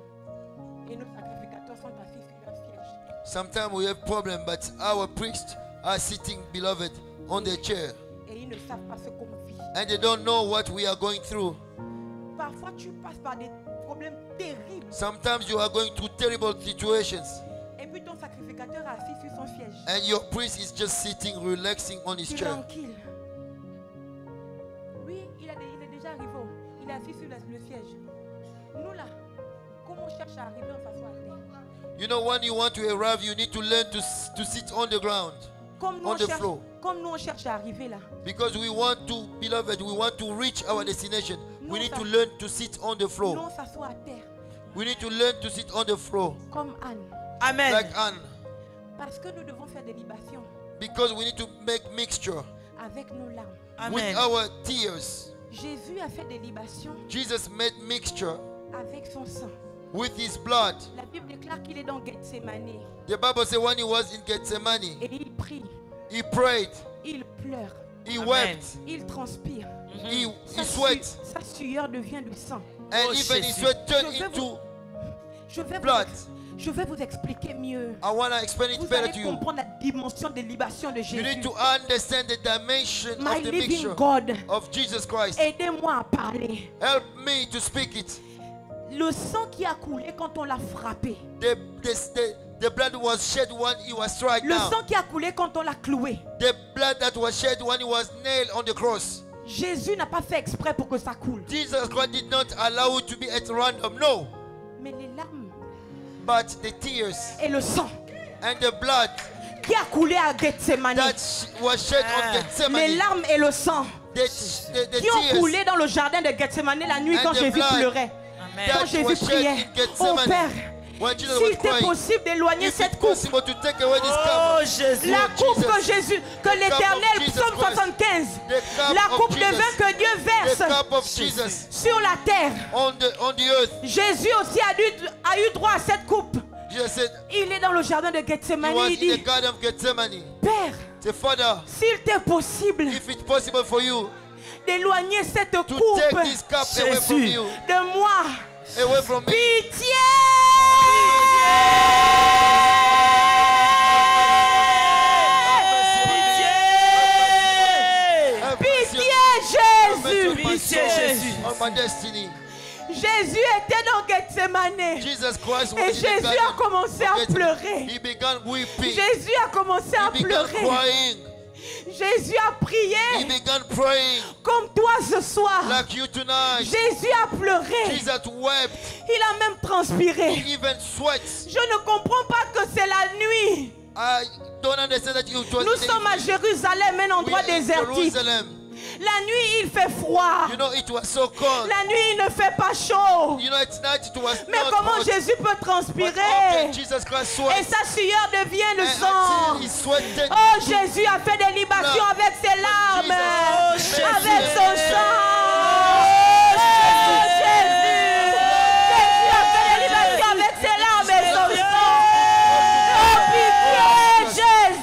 Et nos sacrificateurs sont assis sur un siège. Sometimes we have problems, but our priests are sitting, beloved, on their chair. Et ils ne savent pas ce qu'on vit. And they don't know what we are going through. Parfois, tu passes par des problèmes terribles. Sometimes you are going through terrible situations. Et puis ton sacrificateur est assis sur son siège. And your priest is just sitting, relaxing on his chair. Tranquille. Oui, il est déjà arrivé. Il est assis sur le siège. Nous là, comment on cherche à arriver en façon à terre? You know, when you want to arrive, you need to learn to sit on the ground, Comme nous, on the floor. comme nous on cherche à arriver là. Because we want to, beloved, we want to reach our destination. We Non, need ça- to learn to sit on the Nous floor. on s'assoit à terre. We need to learn to sit on the floor, Comme Anne. Amen. like Anne. Parce que nous devons faire des libations Because we need to make mixture avec nos larmes. with Amen. our tears. Jésus a fait des libations Jesus made mixture avec son sang. with his blood. La Bible déclare qu'il est dans Gethsemane. The Bible says when he was in Gethsemane, Et il prie, he prayed, il pleure, he Amen. wept, il transpire. he Sa, sweat, sa sueur devient du sang. and Oh, even his Jesus. sweat turned Je vais into blood. blood. Je vais vous expliquer mieux. I want to explain it Vous better allez to you. comprendre la dimension des libations de You need Jésus. to understand the dimension My of the living mixture God, of Jesus Christ. aidez-moi à parler. Help me to speak it. Le sang qui a coulé quand on l'a frappé. The blood was shed when he was struck Le down. sang qui a coulé quand on l'a cloué. The blood that was shed when he was nailed on the cross. Jésus n'a pas fait exprès pour que ça coule. Jesus Christ did not allow it to be at random, no. Mais les larmes But the tears et le sang and the blood qui a coulé à Gethsemane. that was shed on Les Gethsemane, larmes et le sang the qui ont tears coulé dans le jardin de Gethsemane la nuit And quand the Jésus blood pleurait. Amen. Quand that Jésus was shed priait. in Oh Gethsemane, Père, when Jesus s'il was était crying, possible d'éloigner if cette it's coupe, possible to take away this Oh cup, Jésus. la coupe Jesus. que Jésus, que l'Éternel, Jesus psaume Christ. 75, The cup la of coupe de Jesus. vin que Dieu the verse cup of Jesus sur la terre. on the earth. Jésus aussi a eu droit à cette coupe. Jesus said Il est dans le jardin de he Gethsemane. was Il in the dit, garden of Gethsemane. Père, Say, Father, s'il t'est possible if it's possible for you d'éloigner cette to coupe take this cup away from Jésus. you, de moi, away from me, pitié! have mercy Pitié, on me. Jésus! Have mercy on my Pitié, soul, Jésus. on my destiny. Jésus était dans Gethsemane. Jesus Christ was Et in the Jésus garden a commencé of à Gethsemane. pleurer. He began weeping. Jésus a commencé à He began pleurer. crying. Jésus a He prié began praying comme toi ce soir. like you tonight. Jésus a pleuré. Jesus wept. Il a même transpiré. He even sweats. Je ne comprends pas que c'est la nuit. I don't understand that it was Nous the sommes à Jérusalem, un we endroit are in désertique. Jerusalem. La nuit, il fait froid. You know, it was so cold. La nuit, il ne fait pas chaud. You know, at night it was Mais not comment hot. Jésus peut But how transpirer? can Jesus Christ Et sweat? sa sueur devient le And sang. until he sweated. Oh, Jésus a fait des libations No. avec ses larmes, Oh, Jésus. avec son sang. Oh, Jésus. Jésus a fait des libations avec ses larmes et son sang. Oh, pitié,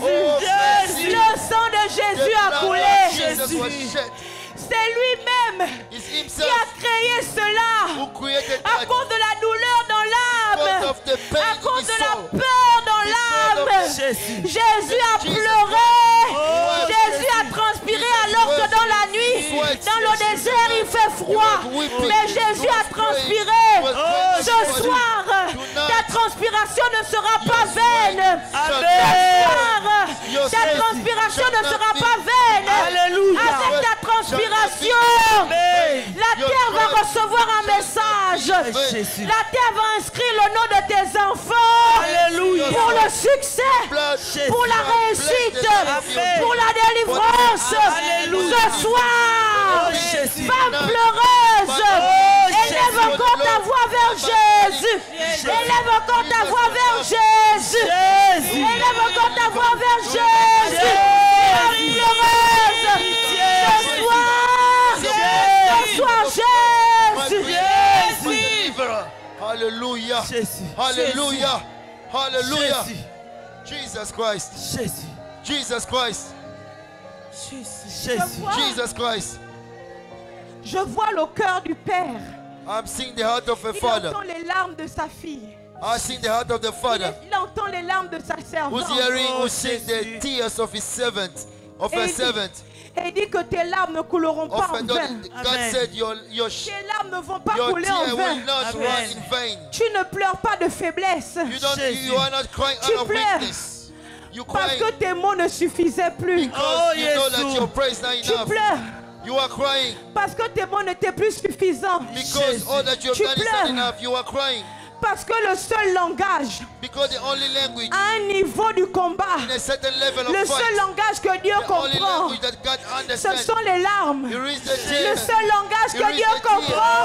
Oh, Jésus. mercy. Le sang de The Jésus a blood of coulé. Jesus was shed. C'est lui-même It's qui himself a créé cela who created à that cause de la douleur dans because l'âme, of the pain à in cause his de la soul. peur dans Because of l'âme. Jésus. Jésus a Jesus pleuré. Oh, Jésus a transpiré alors que dans la nuit, dans le désert, il fait froid. Mais Jésus a transpiré. Ce soir, ta transpiration ne sera pas vaine. Ce soir, ta transpiration ne sera pas vaine. Alléluia. Avec ta transpiration, Amen. la terre va recevoir un message. Jésus. La terre va inscrire le nom de tes enfants. Alléluia. Pour le succès, blood, pour la réussite, pour la délivrance. Alléluia. Ce soir, Oh, Jésus. femme pleureuse, élève Jésus. encore ta voix vers Jésus. Élève encore ta voix vers Jésus. Jésus. Élève Hallelujah. Jésus. Hallelujah. Hallelujah. Jésus. Jesus Christ. Jésus. Jesus Christ. Jésus. Jesus Christ. Je vois le cœur du Père. I'm seeing the heart of a Il father. entend les larmes de sa fille. I see the heart of the father. Il entend les larmes de sa servante. Who's seeing the tears of his servant, of her servant. Et il dit que tes larmes ne couleront pas en vain. God said your Tes larmes ne vont pas couler tear en vain. will not run in vain. Tu ne pleures pas de faiblesse. You are not crying out of weakness. You Parce cry que tes mots ne suffisaient plus. because you know that your praise is not Tu enough. pleures. You are crying Parce que tes mots n'étaient plus suffisants. because all that you have Tu done is pleures. not enough. You are crying Parce que le seul langage, because the only language à un niveau du combat, in a certain level le of seul fight, langage que Dieu the only comprend, language that God ce understands, sont les larmes. you reach the Le tears. seul langage You que reach Dieu the tears. comprend,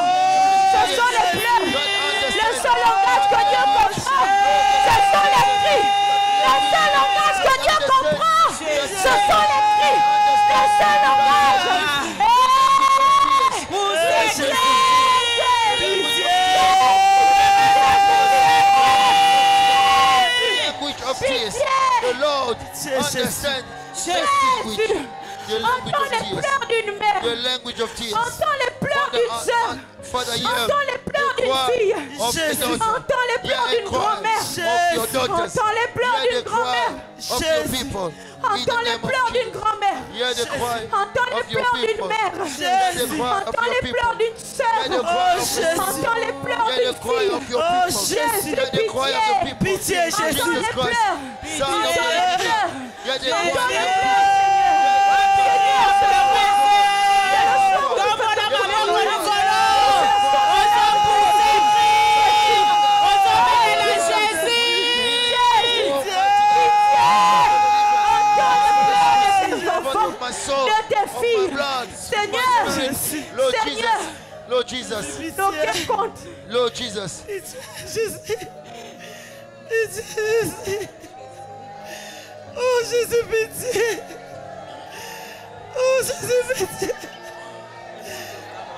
ce sont les pleurs. God Le understands. seul langage que Dieu comprend, ce sont les cris. Le seul langage que Dieu comprend, ce sont les cris. Le seul langage. Language of tears. The Lord understands the language Entends of les tears. pleurs d'une mère. The language of tears. Entends les pleurs d'une sœur. Father, Entends les pleurs d'une fille. of the daughter. Entends les pleurs Hear d'une the cry grand-mère. of your daughters. Entends les pleurs Hear d'une the cry grand-mère. of your people. In the Entends les name of pleurs d'une Jesus. grand-mère. Hear the cry Entends les of your pleurs d'une people. mère. Hear the cry of Entends your les people. pleurs d'une sœur. Hear the cry of your people. Entends les pleurs Hear d'une the cry fille. of your people. Jésus, Hear the cry of your people. Pitié, Jésus. Entends les Jesus Christ, pleurs. Son of Entends les God. pleurs. Hear the Entends cry les of pleurs, my soul, de tes of my filles. blood, Seigneur, Lord Seigneur, Jesus, Lord Jesus, nos cœurs comptent. Lord Jesus. Oh Jésus, pitié. Oh Jésus, pitié.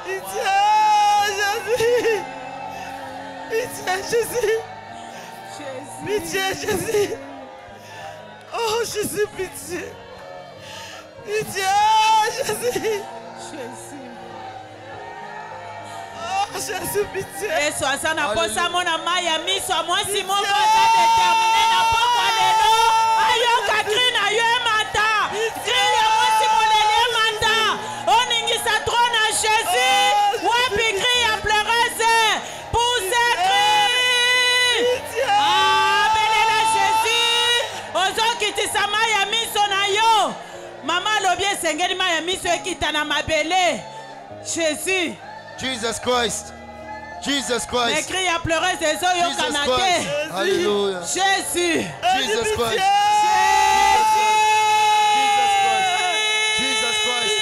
Pitié, Jésus. Pitié, Jésus. Pitié, Jésus. Oh Jésus, pitié. Pitié, Jésus. Oh Jésus, pitié. Yesu aza na posa mona mai ya miso ya mwasi moko aza determine na pokwa lelo ayoka kri na yo emata kri ya mwasi molele emata oningisa tro na Jésus wapi kri ya pleureuse pousse cri abelela Jésus ozokitisa mai ya miso na yo mama alobi esengeli mai ya miso ekita na mabele Jésus. Jesus Christ. Jesus Christ. Les cris à pleurer des eaux au Jesus Canada. Christ. Hallelujah. Jésus. Jesus Christ. Jesus Christ.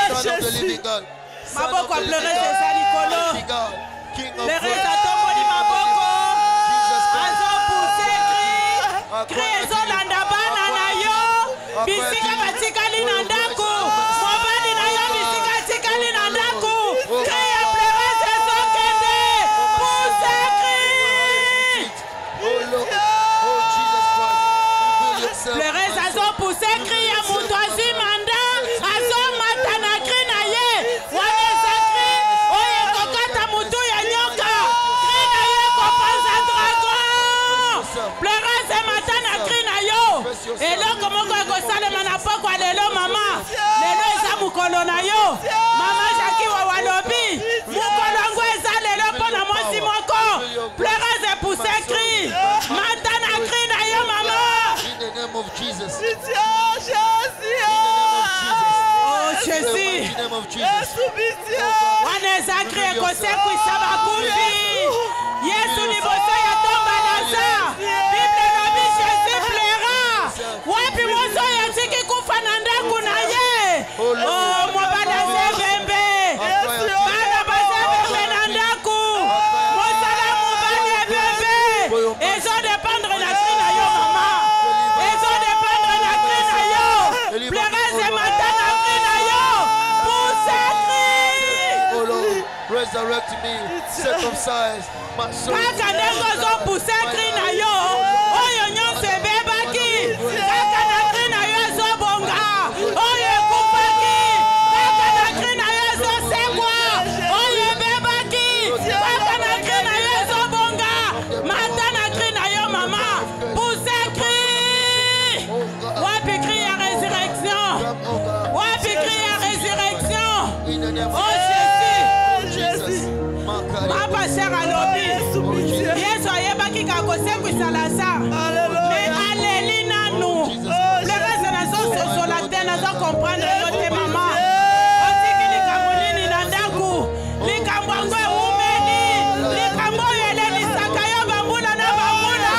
Son of the living God. Son of Maboko the a living pleuré God. ses alikolo. Mighty God. King of Les glory. résatomoni maboko. Jesus Christ. Azo poussé cri. Cri ezolanda bana na yo. Bisika batikali na ndako. Mobali na yo bisika tikali na ndako. Cri à pleurer des eaux kende. Poussé cri. Oh Lord. Oh Jesus Christ. Reveal yourself. Pleurer azo poussé cri ya mutu azwi manda. Azo mata na cri na ye. Wana eza cri. Oyo ekokata mutu ya nyoka. Cri na ye kopanza dragon. Pleurer mata na cri na yo. Eloko moko ekosalema na pokwa lelo mama. Lelo eza mukolo na yo. Mama Jackie wa walobi. Mukolo ngo eza lelo mpona mwasi moko. Pleurer pousse cri. Mata na cri na yo mama. In the name of Jesus. Pitié, Jésus. Oh In Jésus. the name of Jesus. Jésus, pitié. Wana eza cri ekosekwisa bakufi. Yesu liboso ya tomba Lazare. Bible elobi Jésus pleura. Wapi moso yatiki kufa na ndako na ye. Oh mobali azebembe. Bana bazebembe na ndako. Mosala mobali ebembe. Ezodépendre na cri na yo mama. Ezodépendre na cri na yo. Pleurez mata na cri na yo. Pousse cri. Oh Lord. resurrect me, circumcise my soul. Kaka ndenge ozopuse kri na yo, oyo nyonso ebebaki. Kaka na kri na yo ezobonga, oyo ekufaki. Kaka na kri na yo ezosekwa, oyo ebebaki. Kaka na kri na yo ezobonga, mata na kri na yo mama. Puse kri. Wapi kri ya résurrection. Wapi cri à résurrection. Oh Jésus. Papa cher à l'obé. Yesu ayebaki kakosekwisa Lazare. Mais alléluia nous. Le reste nazo sosola te nazo comprendre yo te mama. Otiki likambo nini na ndaku. Likambo yango eumeli. Likambo oyo elelisaka yo bambula na bambula.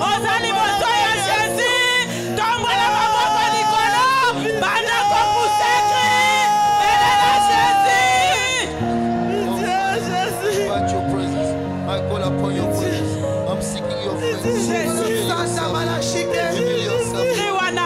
Ozali moto ya Jésus. Tombola maboko likolo. Banda kopuse kri. Elela Jésus. About your presence. I call upon your presence. I'm seeking your presence. Reveal yourself. Kriwana.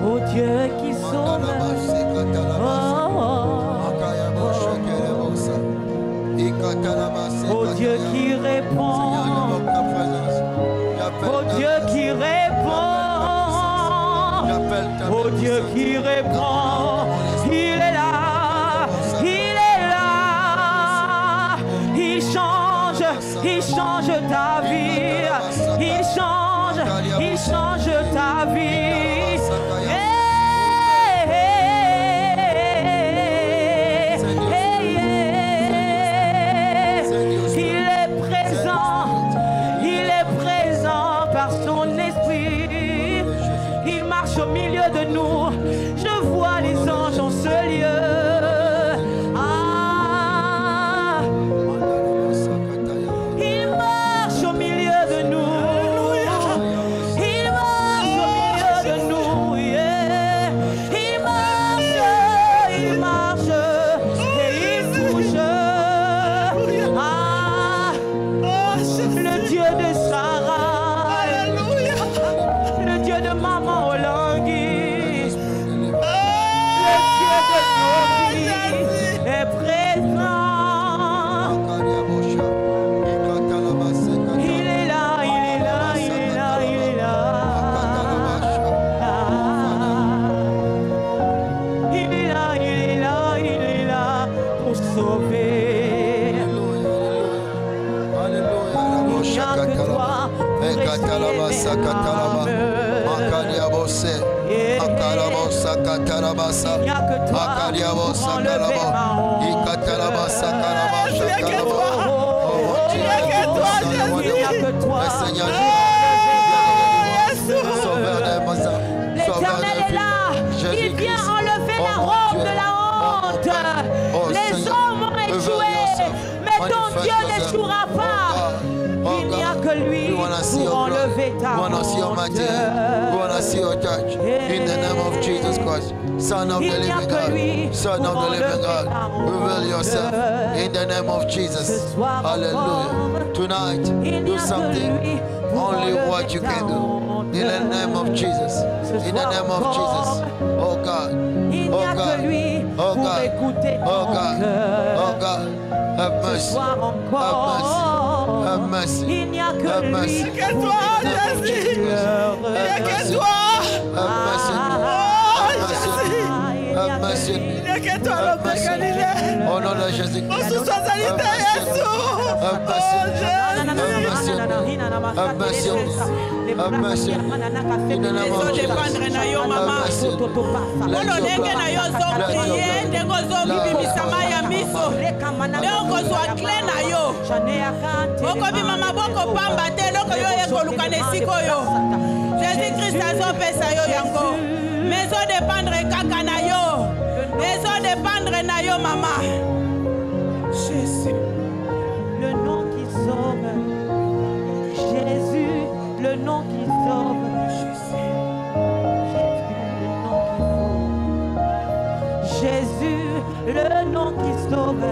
Oh Dieu qui sauve. Oh Dieu qui répond. Oh Dieu qui répond. Oh Dieu qui répond. Il est là. Il est là. Il change ta vie. Il change ta vie. Au milieu de nous, je vois les anges en ce lieu. Ah, il marche au milieu de nous. Il marche. L'Éternel est là. Il vient enlever la robe de la honte. Les hommes ont échoué, mais ton Dieu n'échouera pas. Il n'y a que lui pour enlever ta honte. We want to see your touch in the name of Jesus Christ, Son of the living God, Son of the living God. Reveal yourself in the name of Jesus. Hallelujah. Tonight, do something only what you can do. In the name of Jesus. In the name of Jesus. Oh God. Oh God. Oh God. Oh God. Oh God. Have mercy. Have mercy. Have mercy. Il n'y a que Have lui. mercy. Que toi, Jésus. Il n'y a que toi. Have mercy. Have mercy. Il n'y a que toi, l'homme de Galilée. Au nom de Jésus. On se soit salutaire, Jésus. Have mercy. Have mercy. Have mercy. In the name of Jesus. dépendre na yo mama olo ndenge na yo zoprie ndenge ozobibisama ya miso nde okozwa cle na yo okobima maboko pamba te eloko yo ekoluka na esika oyo jésus christ azopesa yo yango mais ezodépendre kaka na yo ezodépendre na yo mama jésus Le nom qui sauve. Jésus, le nom qui sauve. Jésus, le nom qui sauve.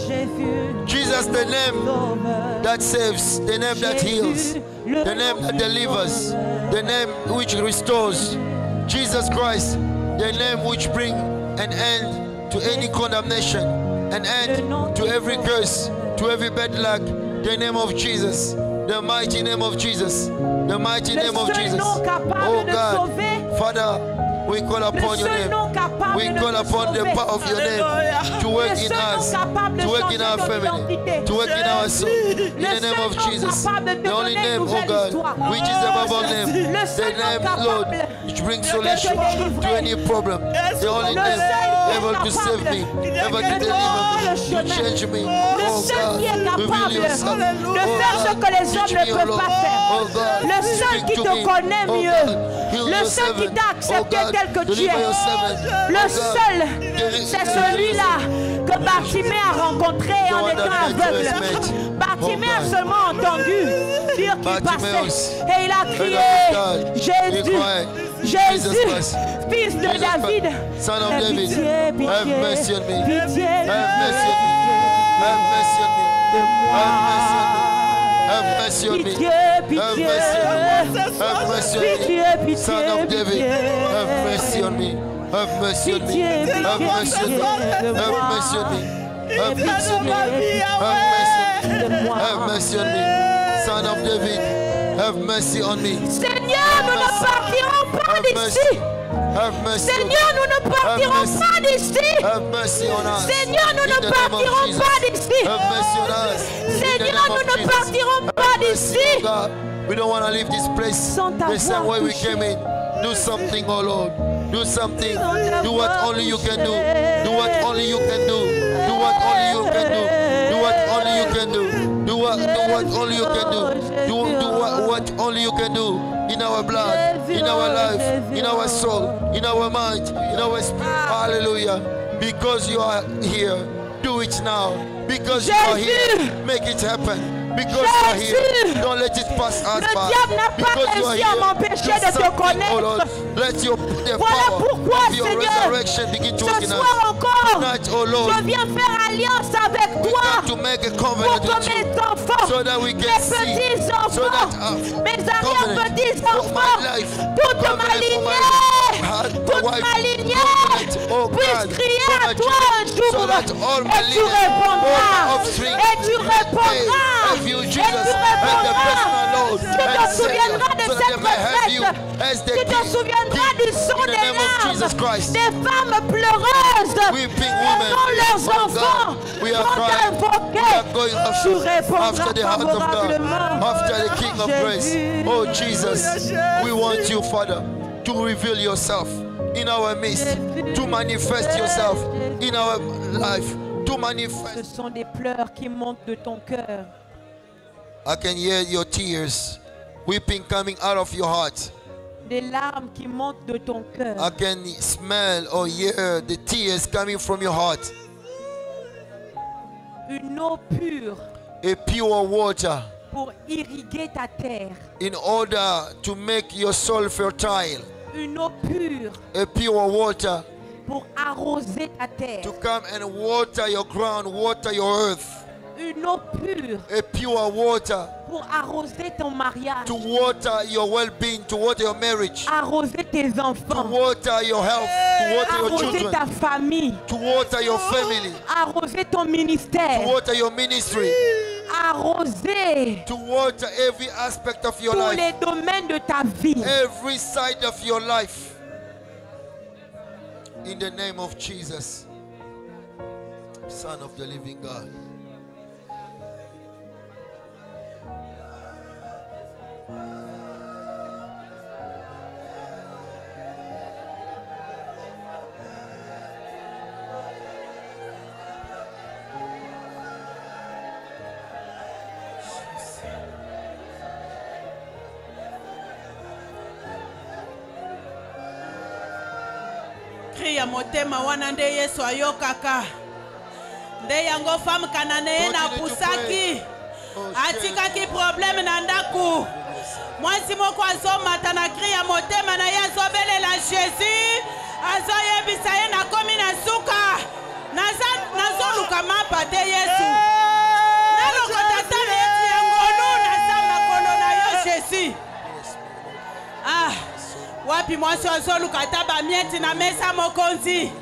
Jésus, Jesus, the name that saves, the name that heals, the name that delivers, the name which restores. Jesus Christ, the name which brings an end to any condemnation, an end to every curse, to every bad luck. The name of Jesus, the mighty name of Jesus, the mighty name of Jesus. Oh God, Father, we call upon your name. We call upon the power of your name to work in us, to work in our family, to work in our soul. In the name of Jesus, the only name, oh God, which is above all name, the name, Lord, which brings solution to any problem. The only name able to save me, able to deliver me, to change me. Oh God, reveal yourself. de faire ce que les hommes ne peuvent pas faire. Le seul qui te connaît mieux. Le seul qui t'a accepté tel que tu es. Le seul, c'est celui-là que Bartimée a rencontré en étant aveugle. Bartimée a seulement entendu dire qu'il passait. Et il a crié, Jésus, Jésus, fils de David, Son of aie David, pitié, have pitié, mercy on me. pitié Have mercy on me. Have mercy on me. Have mercy on me. Pitié, Have pitié, mercy on me. Have mercy on pitié, me. pitié, Son of David, pitié. have mercy on me. Have mercy on me. Pitié, Have pitié, mercy on me. pitié de Have moi. mercy on me. Have Pitié mercy on me. de Have moi. mercy on me. Son of David, have mercy on me. Seigneur, nous ne partirons pas Have mercy. d'ici. Have mercy on me. Seigneur, nous ne partirons pas d'ici. Have mercy on us. Seigneur, nous In ne the name of partirons Jesus. pas d'ici. Have mercy on us. In the Seigneur, name nous of ne Jesus. partirons pas Have mercy, d'ici. oh God. We don't want to leave this place Sans the same t'avoir way we touché. came in. Do something, oh Lord. Do something. Sans Do what t'avoir only you can do. touché. Do what only you can do. Do what only you can do. Do what only you can do. Do what only you can do. Do what only you can do in our blood, in our life, in our soul, in our mind, in our spirit. Hallelujah. Because you are here, do it now. Because you are here, make it happen. Because you are here, don't let it pass us Le by. diable n'a pas Because you are réussi à here, m'empêcher do de te something, connaître. oh Lord. Let the Voilà power pourquoi, of your Seigneur, resurrection begin to work ce in us. soir encore, Tonight, oh Lord, je viens faire alliance avec we toi got to make a pour covenant que with you. mes enfants, So that we mes can see, petits-enfants, so that mes covenant arrière-petits-enfants, for my life, toute ma covenant for lignée, my toute wife, ma lignée covenant, oh puisse God, crier for à my toi un children, jour so that all my et tu lineage, all my répondras, offspring, et tu répondras, have you, et Jesus, tu and the répondras, personal Lord, road Tu and te set souviendras de so that cette they may have you retraite. as the Tu te king. souviendras du son In the des name of Jesus larmes, Christ. des femmes pleureuses, Weeping et women, non leurs oh enfants, God, we are vont crying. We t'invoquer. are going Tu after répondras the heart of God, favorablement. after the King of Grace. Jésus. Oh Jesus, we want you, Father, to reveal yourself in our midst, to manifest yourself in our life, to Ce manifest. sont des pleurs qui montent de ton cœur. I can hear your tears, weeping coming out of your heart. Des larmes qui montent de ton cœur. I can smell or hear the tears coming from your heart. Une eau pure A pure water pour irriguer ta terre. in order to make your soul fertile. Une eau pure A pure water pour arroser ta terre. to come and water your ground, water your earth. Une eau pure A pure water pour arroser ton mariage. to water your well-being, to water your marriage, Arroser tes to enfants. water your health, to water your Arroser children, ta famille. to water your family, Arroser ton to ministère. water your ministry, Arroser to water every aspect of your tous life, les domaines de ta vie. every side of your life. In the name of Jesus, Son of the living God. Cri ya motema wana nde Yesu ayokaka. Nde yango femme cananéenne apusaki. Atikaki problème na ndaku. Mwasi moko azomata na cri ya motema na ye azobelela Jésus. Azoyebisa ye nakomi na suka. Nazoluka mapa te Yesu. Nalokota tala eti ya ngolu naza makolo na yo Jésus. Ah. Wapi mwasi azoluka taba mieti na mesa mokonzi.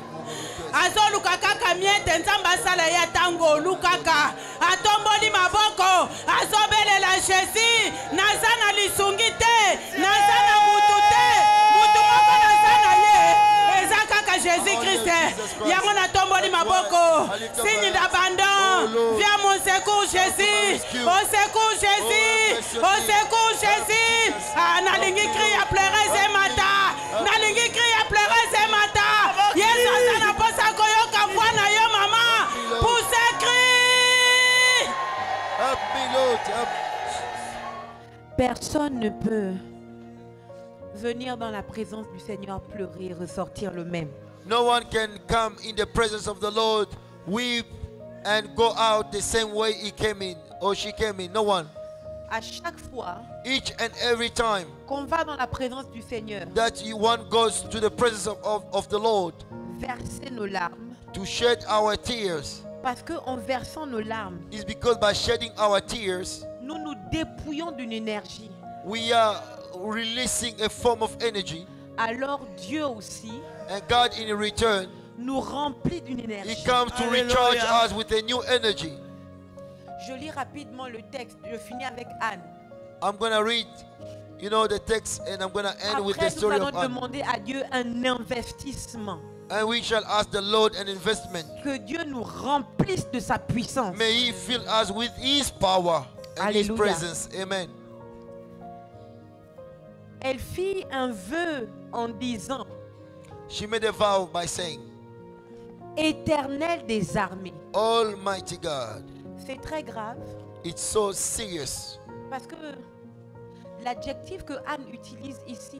Azoluka kaka miete nzamba sala ya tango lukaka. Atomboli maboko. Azobelela Jésus. Nazana lisungi te. Nazana mutu te. Mutu moko nazana ye. Eza kaka Jésus Christ. Yango na tomboli maboko. Signe d'abandon. Viens mon secours Jésus. Au secours Jésus. Au secours Jésus. Ah, nalingi cri à pleurer ce matin. Nalingi cri à pleurer ce matin. Yes, azana posa koyoka mwana yo mama. Pousse cri. Help me, Lord. Help. Personne ne peut venir dans la présence du Seigneur pleurer et ressortir le même. No one can come in the presence of the Lord, weep, and go out the same way he came in or she came in. No one. À chaque fois Each and every time qu'on va dans la présence du Seigneur, that one goes to the presence of the Lord verser nos larmes, to shed our tears, parce qu'en versant nos larmes, is because by shedding our tears, nous nous dépouillons d'une énergie. we are releasing a form of energy, Alors Dieu aussi and God in return, nous remplit d'une he énergie. comes to recharge us with a new energy. Je lis rapidement le texte. Je finis avec Anne. I'm going to read, the text, and I'm going to end with the Après, nous story allons of Anne. demander à Dieu un investissement. And we shall ask the Lord an investment. Que Dieu nous remplisse de sa puissance. May he fill us with his power and his Alléluia. presence. Amen. Elle fit un vœu en disant: She made a vow by saying, Éternel des armées. Almighty God. C'est très grave It's so serious parce que l'adjectif que Anne utilise ici,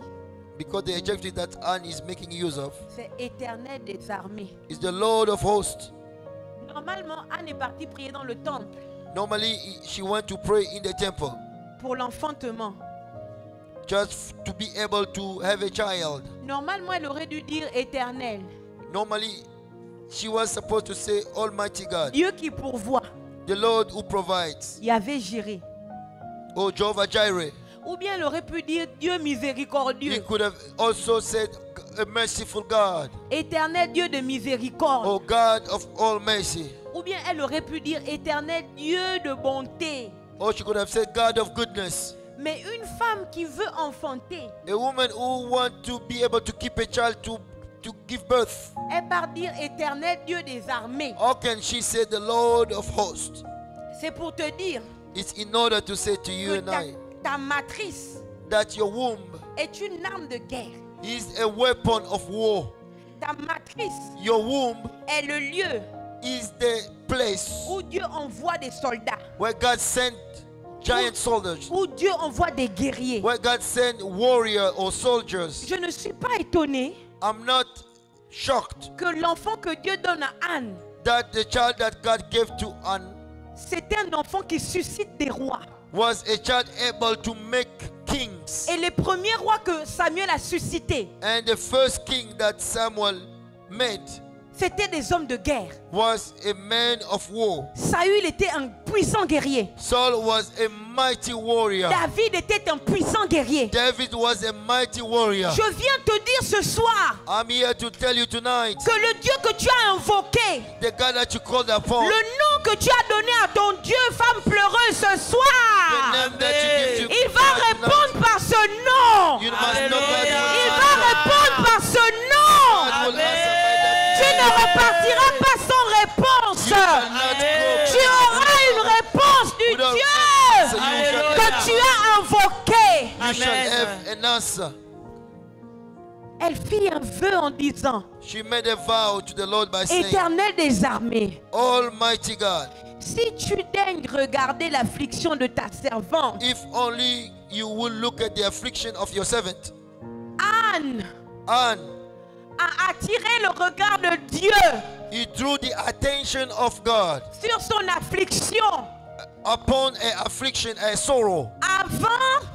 because the adjective that Anne is making use of c'est éternel des armées. is the Lord of hosts. Normalement, Anne est partie prier dans le temple Normally, she went to pray in the temple pour l'enfantement. just to be able to have a child. Normalement, elle aurait dû dire éternel, Normally, she was supposed to say, Almighty God, Dieu qui pourvoit. the Lord who provides, Yahvé Jireh. or Jehovah Jireh. Ou bien elle aurait pu dire Dieu He miséricordieux, could have also said, a merciful God, éternel Dieu de miséricorde. or God of all mercy. Ou bien elle aurait pu dire éternel Dieu de bonté. Or she could have said, God of goodness. Mais une femme qui veut enfanter, A woman who wants to be able to keep a child to give birth, elle part dire Éternel Dieu des armées. how can she say the Lord of hosts? C'est pour te dire It's in order to say to you que and I ta matrice that your womb est une arme de guerre. is a weapon of war. Ta matrice Your womb est le lieu is the place où Dieu envoie des soldats, where God sent giant soldiers, où Dieu envoie des guerriers. where God sent warrior or soldiers. Je ne suis pas étonnée I'm not shocked que l'enfant que Dieu donne à Anne, that the child that God gave to Anne c'est un enfant qui suscite des rois. was a child able to make kings. Et les premiers rois que Samuel a suscités, And the first king that Samuel made c'était des hommes de guerre. was a man of war. Saül était un puissant guerrier. Saul was a mighty warrior. David était un puissant guerrier. David was a mighty warrior. Je viens te dire ce soir I'm here to tell you tonight, que le Dieu que tu as invoqué, the God that you called upon, le nom que tu as donné à ton Dieu, femme pleureuse, ce the soir, name that you give to il va God tonight, répondre par ce nom. you must know God. Il va répondre par ce nom. God will answer by that Tu name. ne repartiras pas sans réponse. You cannot go Tu auras une réponse du without Dieu answer. You shall que tu as invoqué. You shall have an answer. Elle fit un vœu en disant, She made a vow to the Lord by saying, Éternel des armées, Almighty God, si tu daignes regarder l'affliction de ta servante, if only you will look at the affliction of your servant. Anne And a attiré le regard de Dieu he drew the attention of God sur son affliction. upon a affliction, a sorrow. Avant,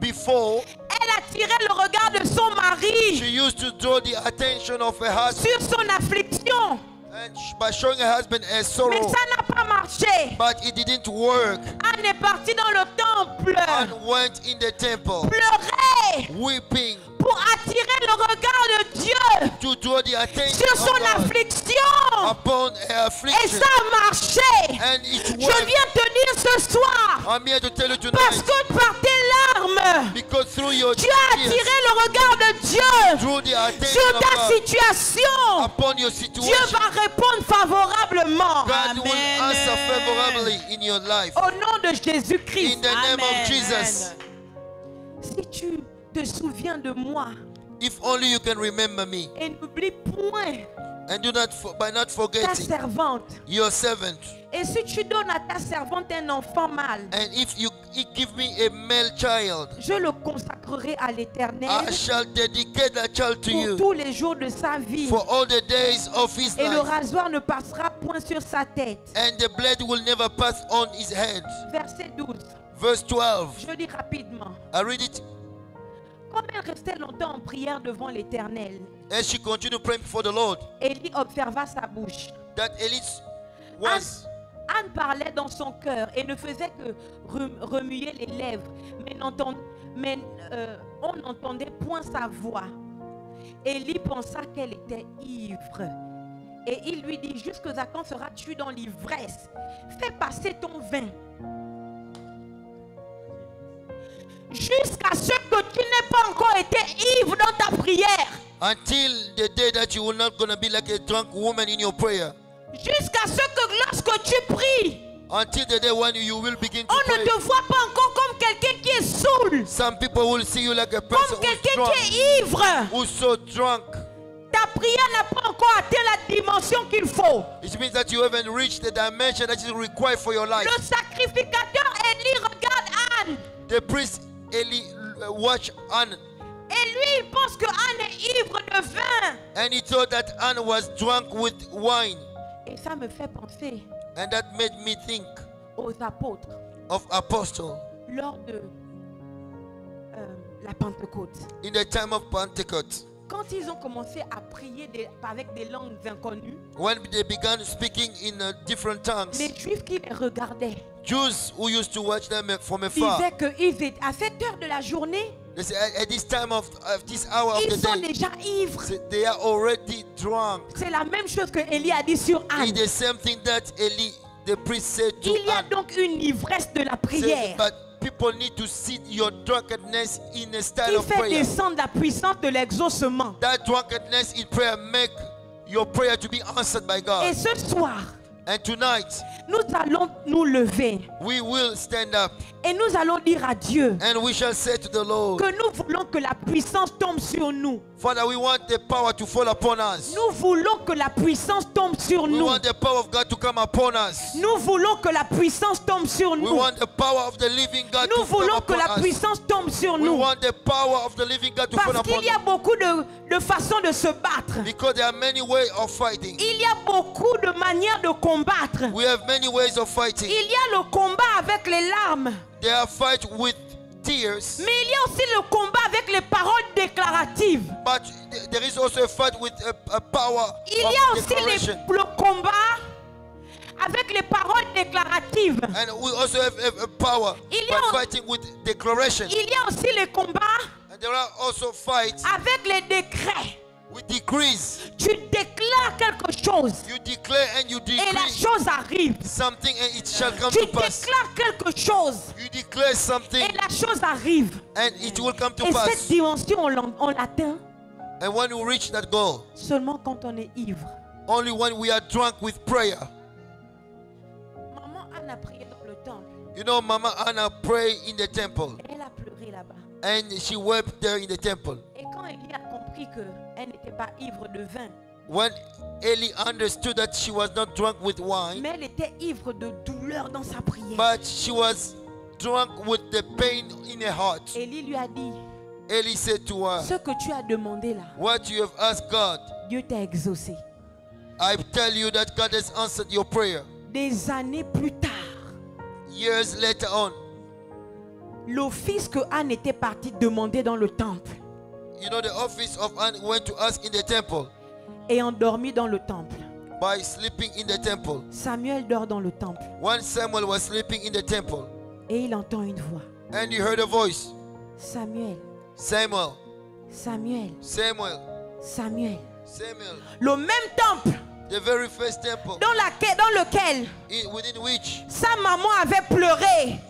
Before, elle attirait le regard de son mari she used to draw the attention of her husband sur son affliction. and by showing her husband a Mais sorrow. ça n'a pas marché. But it didn't work. Anne est partie dans le temple, And went in the temple, pleurer weeping, pour attirer le regard de Dieu to draw the attention sur of son God affliction. upon her Et affliction. ça a marché. And it Je worked. viens te dire ce soir, I'm here to tell you parce tonight, que par tes larmes, because through your tu as attiré tears, le regard de Dieu through the attention sur of ta God situation. upon your Dieu situation, va répondre favorablement. God will answer favorably in your life. Au nom de Jésus-Christ. In the name of Jesus. Si tu te souviens de moi If only you can remember me et n'oublie point and do not by not ta forgetting servante. your servant. Et si tu donnes à ta servante un enfant mâle, And if you give me a male child, je le consacrerai à l'Éternel I shall dedicate that child to pour you tous les jours de sa vie. for all the days of his Et le life. rasoir ne passera point sur sa tête. And the blade will never pass on his head. Verset 12. Verse 12. Je lis rapidement. I read it. Comme elle restait longtemps en prière devant l'Éternel, As she continued praying before the Lord, Élie observa sa bouche. that Elise was Anne parlait dans son cœur et ne faisait que remuer les lèvres, mais on n'entendait point sa voix. Élie pensa qu'elle était ivre. Et il lui dit, jusqu'à quand seras-tu dans l'ivresse? Fais passer ton vin. Jusqu'à ce que tu n'aies pas encore été ivre dans ta prière. until the day that you will not gonna be like a drunk woman in your prayer. Jusqu'à ce que lorsque tu pries, Until the day when you will begin to on ne pray. te voit pas encore comme quelqu'un qui est saoul, Some people will see you like a person comme who's quelqu'un drunk, qui est ivre. who's so drunk. Ta prière n'a pas encore atteint la dimension qu'il faut. It means that you haven't reached the dimension that is required for your life. Le sacrificateur Élie regarde Anne. The priest Eli watched Anne, Et lui, il pense que Anne est ivre de vin. and he thought that Anne was drunk with wine. Et ça me fait penser And that made me think aux apôtres of apostle lors de la Pentecôte. in the time of Pentecost. Quand ils ont commencé à prier avec des langues inconnues, When they began speaking in different tongues, les Juifs qui les regardaient Jews who used to watch them from afar, disaient qu'à cette heure de la journée, they say at this time of this hour of ils the sont day, déjà ivres. they are already drunk. C'est la même chose que Élie a dit sur Anne. It's the same thing that Eli, the priest, said to Il y a Anne. donc une ivresse de la prière. But people need to see your drunkenness in a style qui of fait prayer. descendre la puissance de l'exaucement. That drunkenness in prayer make your prayer to be answered by Et God. ce soir, And tonight, nous allons nous lever we will stand up et nous allons dire à Dieu and we shall say to the Lord, que nous voulons que la puissance tombe sur nous. Father, we want the power to fall upon us. Nous voulons que la puissance tombe sur We nous. want the power of God to come upon us. Nous voulons que la puissance tombe sur We nous. want the power of the living God Nous to come voulons que upon la us. puissance tombe sur We nous. want the power of the living God to fall Parce upon qu'il y a us. beaucoup de façons de se battre. Because there are many ways of fighting. Il y a beaucoup de manières de combattre. We have many ways of fighting. Il y a le combat avec les larmes. There are fights with tears, Mais il y a aussi le combat avec les paroles déclaratives. but there is also a fight with a power Il y a of aussi declaration. le combat avec les paroles déclaratives. And we also have a power Il y by a- fighting with declaration. Il y a aussi les combats And there are also fights avec les décrets. with decrees. Tu déclares quelque chose You declare and you et la decree chose arrive. something and it shall come Tu to pass. déclares quelque chose You declare something et la chose arrive. and it will come to Et cette pass. dimension, on l'atteint And when you reach that goal, seulement quand on est ivre. only when we are drunk with prayer. Maman Anne a prié dans le temple. You know, Mama Anna prayed in the temple Elle a pleuré là-bas. and she wept there in the temple. Et quand Élie a compris qu'elle n'était pas ivre de vin, When Eli understood that she was not drunk with wine, mais elle était ivre de douleur dans sa prière, but she was drunk with the pain in her heart, Élie lui a dit, Eli said to her, ce que tu as demandé là, what you have asked God, Dieu t'a exaucé. I tell you that God has answered your prayer. Des années plus tard, Years later on, l'office que Anne était partie demander dans le temple you know, the office of Anne went to ask in the temple et endormi dans le temple. by sleeping in the temple. Samuel dort dans le temple When Samuel was sleeping in the temple et il entend une voix. and he heard a voice, Samuel, Samuel, Samuel, Samuel, Samuel. Samuel, Le même temple the very first temple dans lequel within which sa maman avait pleuré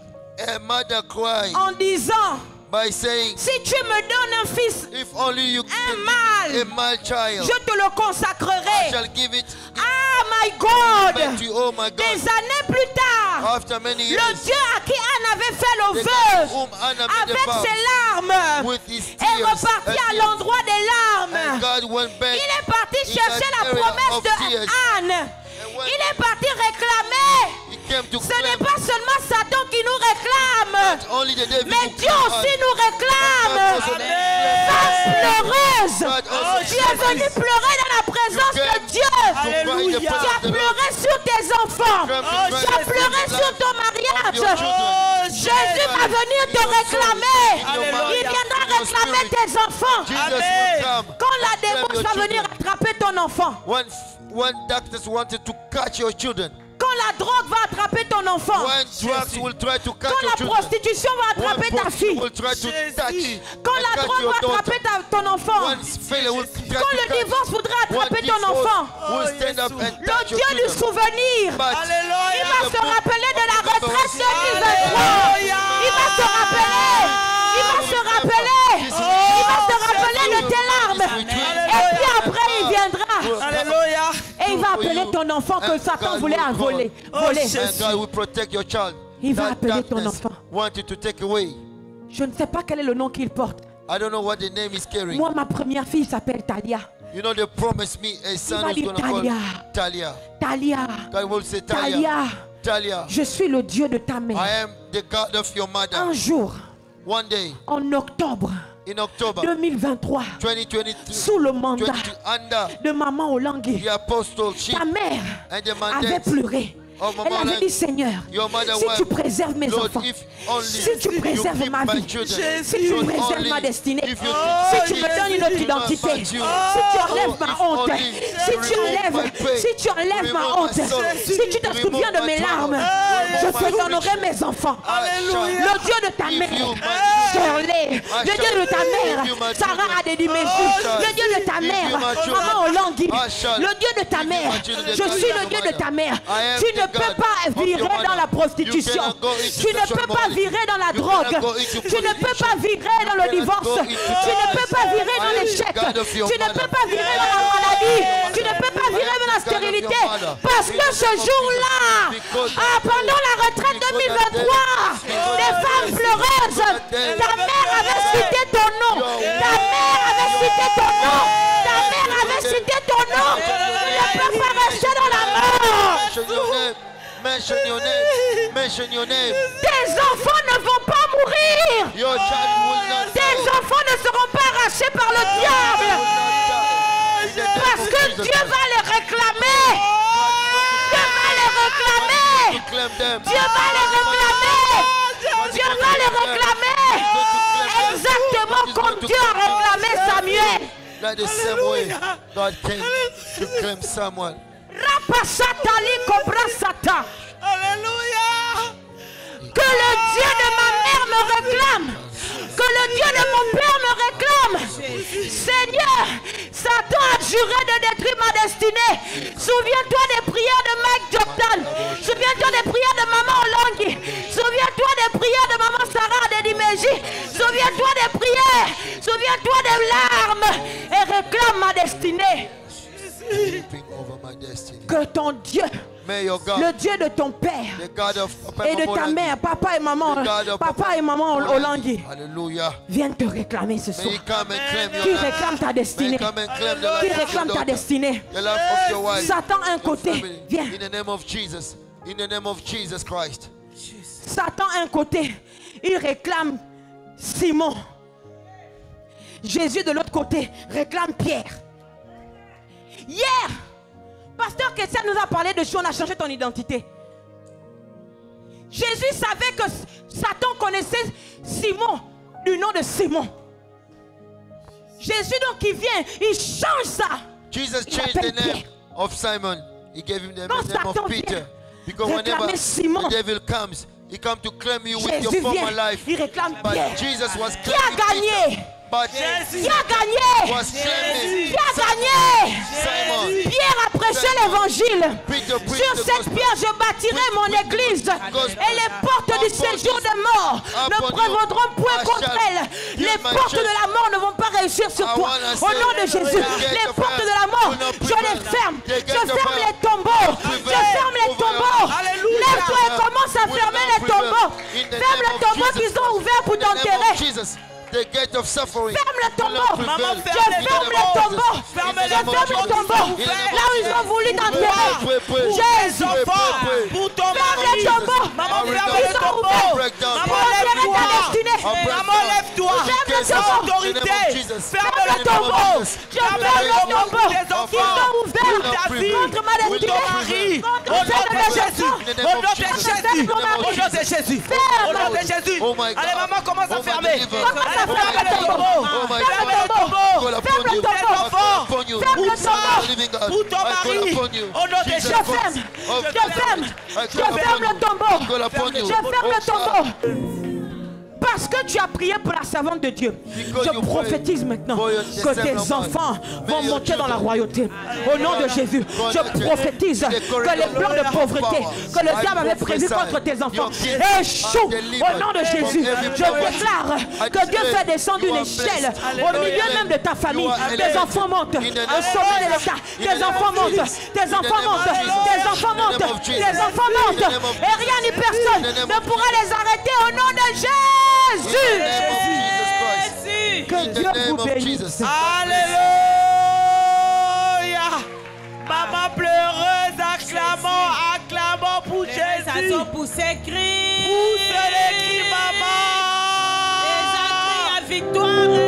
a mother cried en disant, by saying, si tu me donnes un fils, if only you can mâle, give me a male child, je te le I consacrerai. shall give it Ah, my God! back to you. Oh my God. Des années plus tard, After many le years, Dieu à qui Anne avait fait le the God vœu whom Anna made avec a vow ses larmes with his est tears, reparti à l'endroit des and larmes. God went back. Il est parti in chercher that la area promesse of de tears. Anne. when Il est parti réclamer. He came to Ce n'est claim pas seulement Satan qui nous réclame, not only the devil mais who Dieu claimed aussi us, nous but God réclame. also Femme pleureuse, God also tu es venu pleurer dans la présence You de came Dieu. to cry in the Alléluia. Tu as presence of the Lord. pleuré sur tes enfants. You came to Oh, cry Tu as in the pleuré presence sur of ton your mariage. children. Jésus va venir te réclamer. Alléluia. Il viendra réclamer tes enfants. Jesus Amen. will come. Quand la and claim démon your va venir children. attraper ton enfant. When doctors wanted to catch your children, Quand la drogue va attraper ton enfant. when drugs will try to catch Quand your la children, prostitution va when attraper ta prostitution fille. will try to Jésus. touch Quand and la catch drogue your va daughter, attraper ton enfant. when failure will try Quand to le catch, divorce voudra when attraper ton divorce enfant. will stand up Jésus. and Le touch your Dieu du children. souvenir. But Il Alléluia. va se rappeler de la retraite 2023. Alléluia. Il va se rappeler. Il va se rappeler. Il va se rappeler de tes larmes. Et puis après, il viendra. Alléluia. Et il va appeler ton enfant que Satan voulait voler. and God will protect your child. Il va That appeler ton darkness enfant. wanted to take away. Je ne sais pas quel est le nom qu'il porte. I don't know what the name is carrying. Moi, ma première fille s'appelle Talia. You know, they promised me a son va who's dire going to call Talia. Talia. Talia. God will say, Talia. Talia. Talia. Je suis le Dieu de ta I mère. am the God of your mother. Un jour, One day, en octobre in October 2023, 2023, sous le mandat 22, under de maman Olangui, the apostleship ta mère and the avait mandate pleuré. of Elle Mama avait dit, Lang, Seigneur, your mother si tu wept, préserves mes Lord, enfants, if only si tu you préserves keep ma my vie, children, si tu Lord, préserves only ma destinée, if you si tu me donnes une autre identité, si tu enlèves ma honte, si tu enlèves ma honte, si tu te souviens de mes larmes, Je te donnerai mes enfants. Le Dieu de ta mère, Shirley. Le Dieu de ta mère, Sarah Adedimeji. Le Dieu de ta mère, Maman Olangui. Le Dieu de ta mère, je suis le Dieu de ta mère. Tu ne peux pas virer dans la prostitution. Tu ne peux pas virer dans la drogue. Tu ne peux pas virer dans le divorce. Tu ne peux pas virer dans l'échec. Tu ne peux pas virer dans la maladie. Tu ne peux pas virer dans la stérilité. Parce que ce jour-là, pendant la retraite 2023, les femmes pleureuses, ta mère avait cité ton nom. Ta mère avait cité ton nom. Ta mère avait cité ton nom. Tu ne peux pas rester dans la mort. Mention your name. Mention your name. Tes enfants ne vont pas mourir. Your child will not Tes enfants ne seront pas arrachés par le diable. Parce que Dieu va les réclamer. Dieu va les réclamer. Dieu va les réclamer. Dieu va les réclamer. Exactement comme Dieu a réclamé Samuel. Like the same way God came to claim Samuel. Rapasatali Kobrasata. Alléluia. Que le Dieu de ma mère me réclame. Que le Dieu de mon père me réclame. Seigneur, Satan a juré de détruire ma destinée. Souviens-toi des prières de Mike Jordan. Souviens-toi des prières de Maman Olangui. Souviens-toi des prières de Maman Sarah Adedimeji. Souviens-toi des prières. Souviens-toi des larmes. Et réclame ma destinée. Que ton Dieu, le Dieu de ton père et de ta mère, papa et maman Olangui, viennent te réclamer ce soir. Qui réclame ta destinée. Qui réclame ta destinée. Satan un côté, viens. Satan un côté, il réclame Simon. Jésus de l'autre côté réclame Pierre. Hier, Pasteur Kessia nous a parlé de Dieu, on a changé ton identité. Jésus savait que Satan connaissait Simon du nom de Simon. Jésus donc il vient, il change ça. Jesus changed the name of Simon. He gave him the name of Peter. Because whenever the devil comes, he comes to claim you with your former life. Il réclame But Pierre. Jesus was Qui a gagné? Qui a gagné? Qui a gagné? Pierre a prêché l'évangile. Sur cette pierre, je bâtirai mon église. Et les portes du séjour des morts ne prévaudront point contre elle. Les portes de la mort ne vont pas réussir sur toi. Au nom de Jésus, les portes de la mort, je les ferme. Je ferme les tombeaux. Je ferme les tombeaux. Lève-toi et commence à fermer les tombeaux. Ferme les tombeaux qu'ils ont ouverts pour t'enterrer. The gate of suffering. Ferme le tombeau. Je ferme le tombeau. Je ferme le tombeau. Là où ils ont voulu t'enterrer. Jésus. Pour ton Ferme le tombeau. Maman, ferme Ils le ont tombeau. ouvert pour enterrer ta destinée. Maman, lève-toi. Ferme le Sans tombeau. autorité. Ferme le tombeau. Je ferme le tombeau. Ils ont ouvert ta vie. contre ma destinée. Au nom de Jésus. Au nom de Jésus. Au nom de Jésus. Au nom de Jésus. Allez, maman, commence à fermer. Ferme le tombeau. Ferme le tombeau. Ferme le tombeau. Ferme le tombeau. Pour ton mari. Au nom de Je Jésus. ferme. Je ferme. Je ferme le tombeau. Je ferme le tombeau. Parce que tu as prié pour la servante de Dieu, je prophétise maintenant que tes enfants vont monter dans la royauté. Au nom de Jésus, je prophétise que les plans de pauvreté que le diable avait prévus contre tes enfants échouent. Au nom de Jésus, je déclare que Dieu fait descendre une échelle au milieu même de ta famille. Tes enfants montent au sommet de l'État. Tes enfants montent. Tes enfants montent. Tes enfants montent. Tes enfants montent. Et rien ni personne ne pourra les arrêter au nom de Jésus. Que Dieu vous bénisse. Alléluia. Maman pleureuse, acclamons pour Jésus. Poussez cris. Poussez les cris, maman. Et ça crie à victoire.